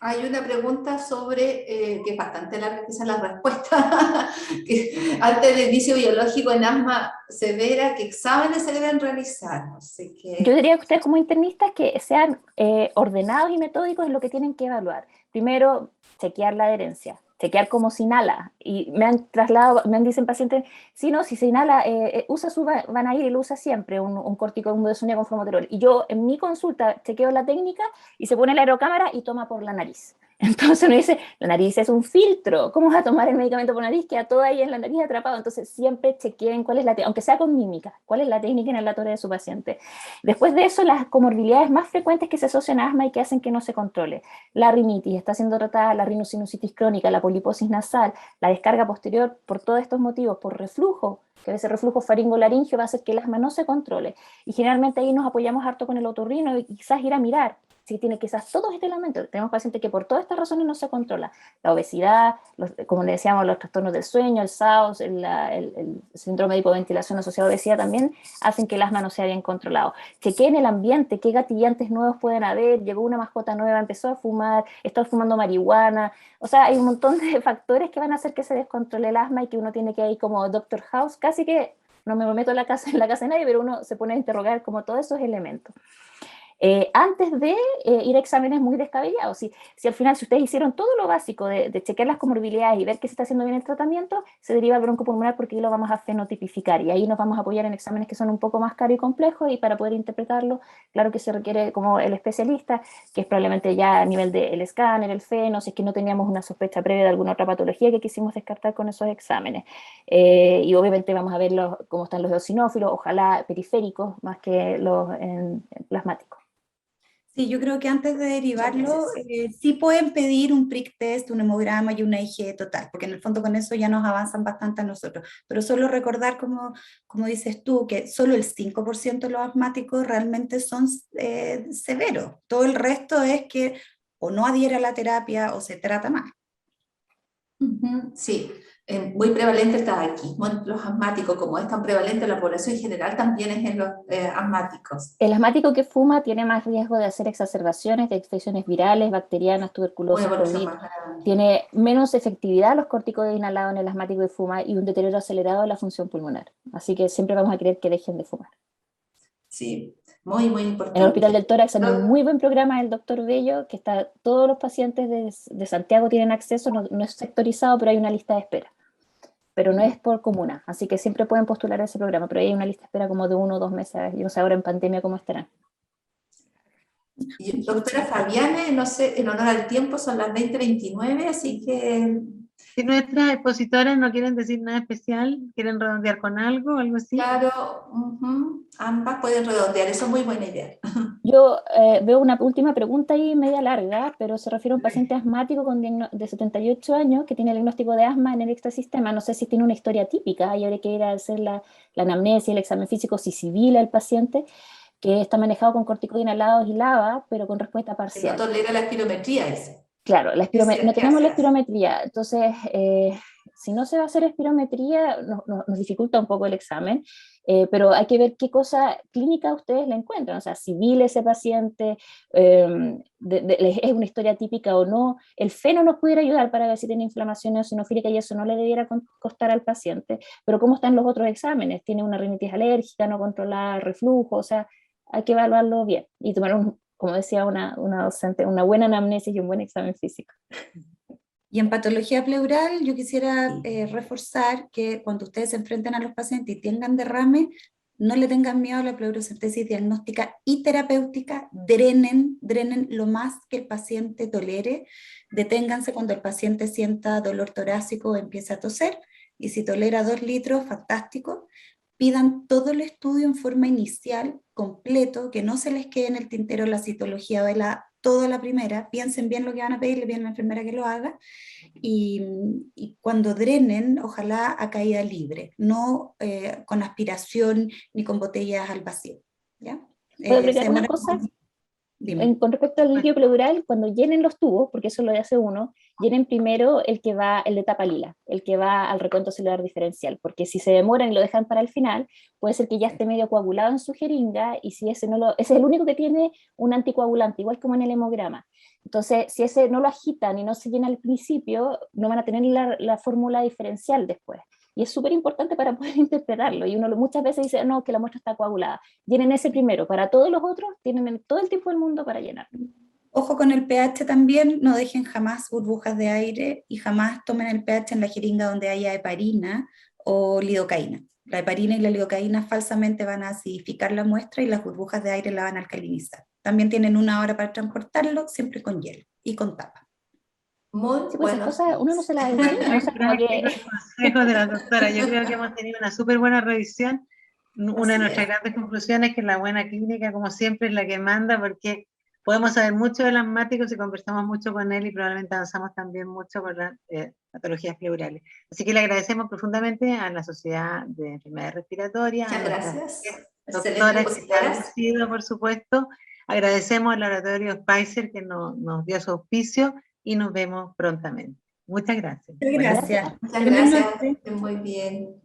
Hay una pregunta sobre, que es bastante larga, quizás la respuesta, que antes del inicio biológico en asma severa, ¿qué exámenes se deben realizar? Así que... Yo diría que ustedes como internistas que sean ordenados y metódicos en lo que tienen que evaluar. Primero, chequear la adherencia, chequear cómo se inhala. Y me dicen pacientes, sí, no, si se inhala, usa su Vanair y lo usa siempre, un corticoide budesonida con formoterol. Y yo en mi consulta chequeo la técnica y se pone la aerocámara y toma por la nariz. Entonces uno dice, la nariz es un filtro, ¿cómo vas a tomar el medicamento por nariz? Queda todo ahí en la nariz atrapado. Entonces siempre chequeen cuál es la técnica, aunque sea con mímica, cuál es la técnica inhalatoria de su paciente. Después de eso, las comorbilidades más frecuentes que se asocian a asma y que hacen que no se controle: la rinitis, está siendo tratada la rinosinusitis crónica, la poliposis nasal, la descarga posterior, por todos estos motivos, por reflujo, que a veces reflujo faringolaringio va a hacer que el asma no se controle. Y generalmente ahí nos apoyamos harto con el otorrino y quizás ir a mirar si tiene quizás todos estos elementos. Tenemos pacientes que por todas estas razones no se controla. La obesidad, como le decíamos, los trastornos del sueño, el SAOS, el síndrome de hipoventilación asociado a obesidad también hacen que el asma no sea bien controlado. Chequeen el ambiente, qué gatillantes nuevos pueden haber. Llegó una mascota nueva, empezó a fumar, está fumando marihuana. O sea, hay un montón de factores que van a hacer que se descontrole el asma y que uno tiene que ir como Dr. House, casi que no me meto en la casa de nadie, pero uno se pone a interrogar como todos esos elementos. Antes de ir a exámenes muy descabellados. Si al final, si ustedes hicieron todo lo básico de chequear las comorbilidades y ver que se está haciendo bien el tratamiento, se deriva al broncopulmonar, porque ahí lo vamos a fenotipificar y ahí nos vamos a apoyar en exámenes que son un poco más caros y complejos, y para poder interpretarlo, claro que se requiere como el especialista, que es probablemente ya a nivel del escáner, el feno, si es que no teníamos una sospecha previa de alguna otra patología que quisimos descartar con esos exámenes. Y obviamente vamos a ver cómo están los eosinófilos, ojalá periféricos más que los plasmáticos. Sí, yo creo que antes de derivarlo, sí pueden pedir un prick test, un hemograma y una IgE total, porque en el fondo con eso ya nos avanzan bastante a nosotros. Pero solo recordar, como dices tú, que solo el 5% de los asmáticos realmente son severos. Todo el resto es que o no adhiere a la terapia o se trata mal. Sí, muy prevalente el tabaquismo en los asmáticos, como es tan prevalente en la población en general, también es en los asmáticos. El asmático que fuma tiene más riesgo de hacer exacerbaciones de infecciones virales, bacterianas, tuberculosis, COVID. Tiene menos efectividad los corticoides inhalados en el asmático que fuma y un deterioro acelerado de la función pulmonar. Así que siempre vamos a querer que dejen de fumar. Sí, muy, muy importante. En el Hospital del Tórax hay un muy buen programa del doctor Bello, que está, todos los pacientes de Santiago tienen acceso, no es sectorizado, pero hay una lista de espera. Pero no es por comuna, así que siempre pueden postular a ese programa, pero hay una lista de espera como de 1 o 2 meses, yo no sé ahora en pandemia cómo estarán. Y doctora Fabiane, no sé, en honor al tiempo son las 20:29, así que... Si nuestras expositoras no quieren decir nada especial, quieren redondear con algo, algo así. Claro, ambas pueden redondear, eso es muy buena idea. Yo veo una última pregunta ahí media larga, pero se refiere a un paciente asmático de 78 años que tiene el diagnóstico de asma en el extrasistema. No sé si tiene una historia típica, y habría que ir a hacer la anamnesis, el examen físico, si civila el paciente, que está manejado con corticoides inhalados y lava, pero con respuesta parcial. Que no tolera la espirometría ese. Claro, no tenemos la espirometría, entonces si no se va a hacer espirometría nos dificulta un poco el examen, pero hay que ver qué cosa clínica ustedes le encuentran, o sea, civil ese paciente, es una historia típica o no, el feno nos pudiera ayudar para ver si tiene inflamación eosinofílica y eso no le debiera costar al paciente, pero cómo están los otros exámenes, tiene una rinitis alérgica, no controla reflujo, o sea, hay que evaluarlo bien y tomar como decía una docente, una buena anamnesis y un buen examen físico. Y en patología pleural yo quisiera reforzar que cuando ustedes se enfrenten a los pacientes y tengan derrame, no le tengan miedo a la pleurocentesis diagnóstica y terapéutica, drenen lo más que el paciente tolere, deténganse cuando el paciente sienta dolor torácico o empieza a toser, y si tolera 2 litros, fantástico. Pidan todo el estudio en forma inicial, completo, que no se les quede en el tintero la citología de toda la primera, piensen bien lo que van a pedir, le piden a la enfermera que lo haga, y cuando drenen, ojalá a caída libre, no con aspiración ni con botellas al vacío. ¿Ya? ¿Puedo agregar una cosa? Con respecto al líquido pleural, cuando llenen los tubos, porque eso lo hace uno, llenen primero el de tapa lila, el que va al recuento celular diferencial, porque si se demoran y lo dejan para el final, puede ser que ya esté medio coagulado en su jeringa, y si ese es el único que tiene un anticoagulante, igual como en el hemograma. Entonces, si ese no lo agitan y no se llena al principio, no van a tener la fórmula diferencial después. Y es súper importante para poder interpretarlo. Y uno muchas veces dice, no, que la muestra está coagulada. Llenen ese primero. Para todos los otros, tienen todo el tiempo del mundo para llenar. Ojo con el pH también, no dejen jamás burbujas de aire y jamás tomen el pH en la jeringa donde haya heparina o lidocaína. La heparina y la lidocaína falsamente van a acidificar la muestra y las burbujas de aire la van a alcalinizar. También tienen 1 hora para transportarlo, siempre con hielo y con tapa. Muy sí, pues bueno. Cosas, uno no se las enseña. O sea, como que... Consejos de la doctora. Yo creo que hemos tenido una súper buena revisión. Una de nuestras grandes conclusiones es que la buena clínica, como siempre, es la que manda, porque podemos saber mucho del asmático si conversamos mucho con él y probablemente avanzamos también mucho con las patologías pleurales. Así que le agradecemos profundamente a la Sociedad de Enfermedades Respiratorias, muchas a gracias, doctoras que se han lucido, por supuesto. Agradecemos al laboratorio Pfizer que nos dio su auspicio y nos vemos prontamente. Muchas gracias. Muchas gracias. Muchas gracias. Muy bien.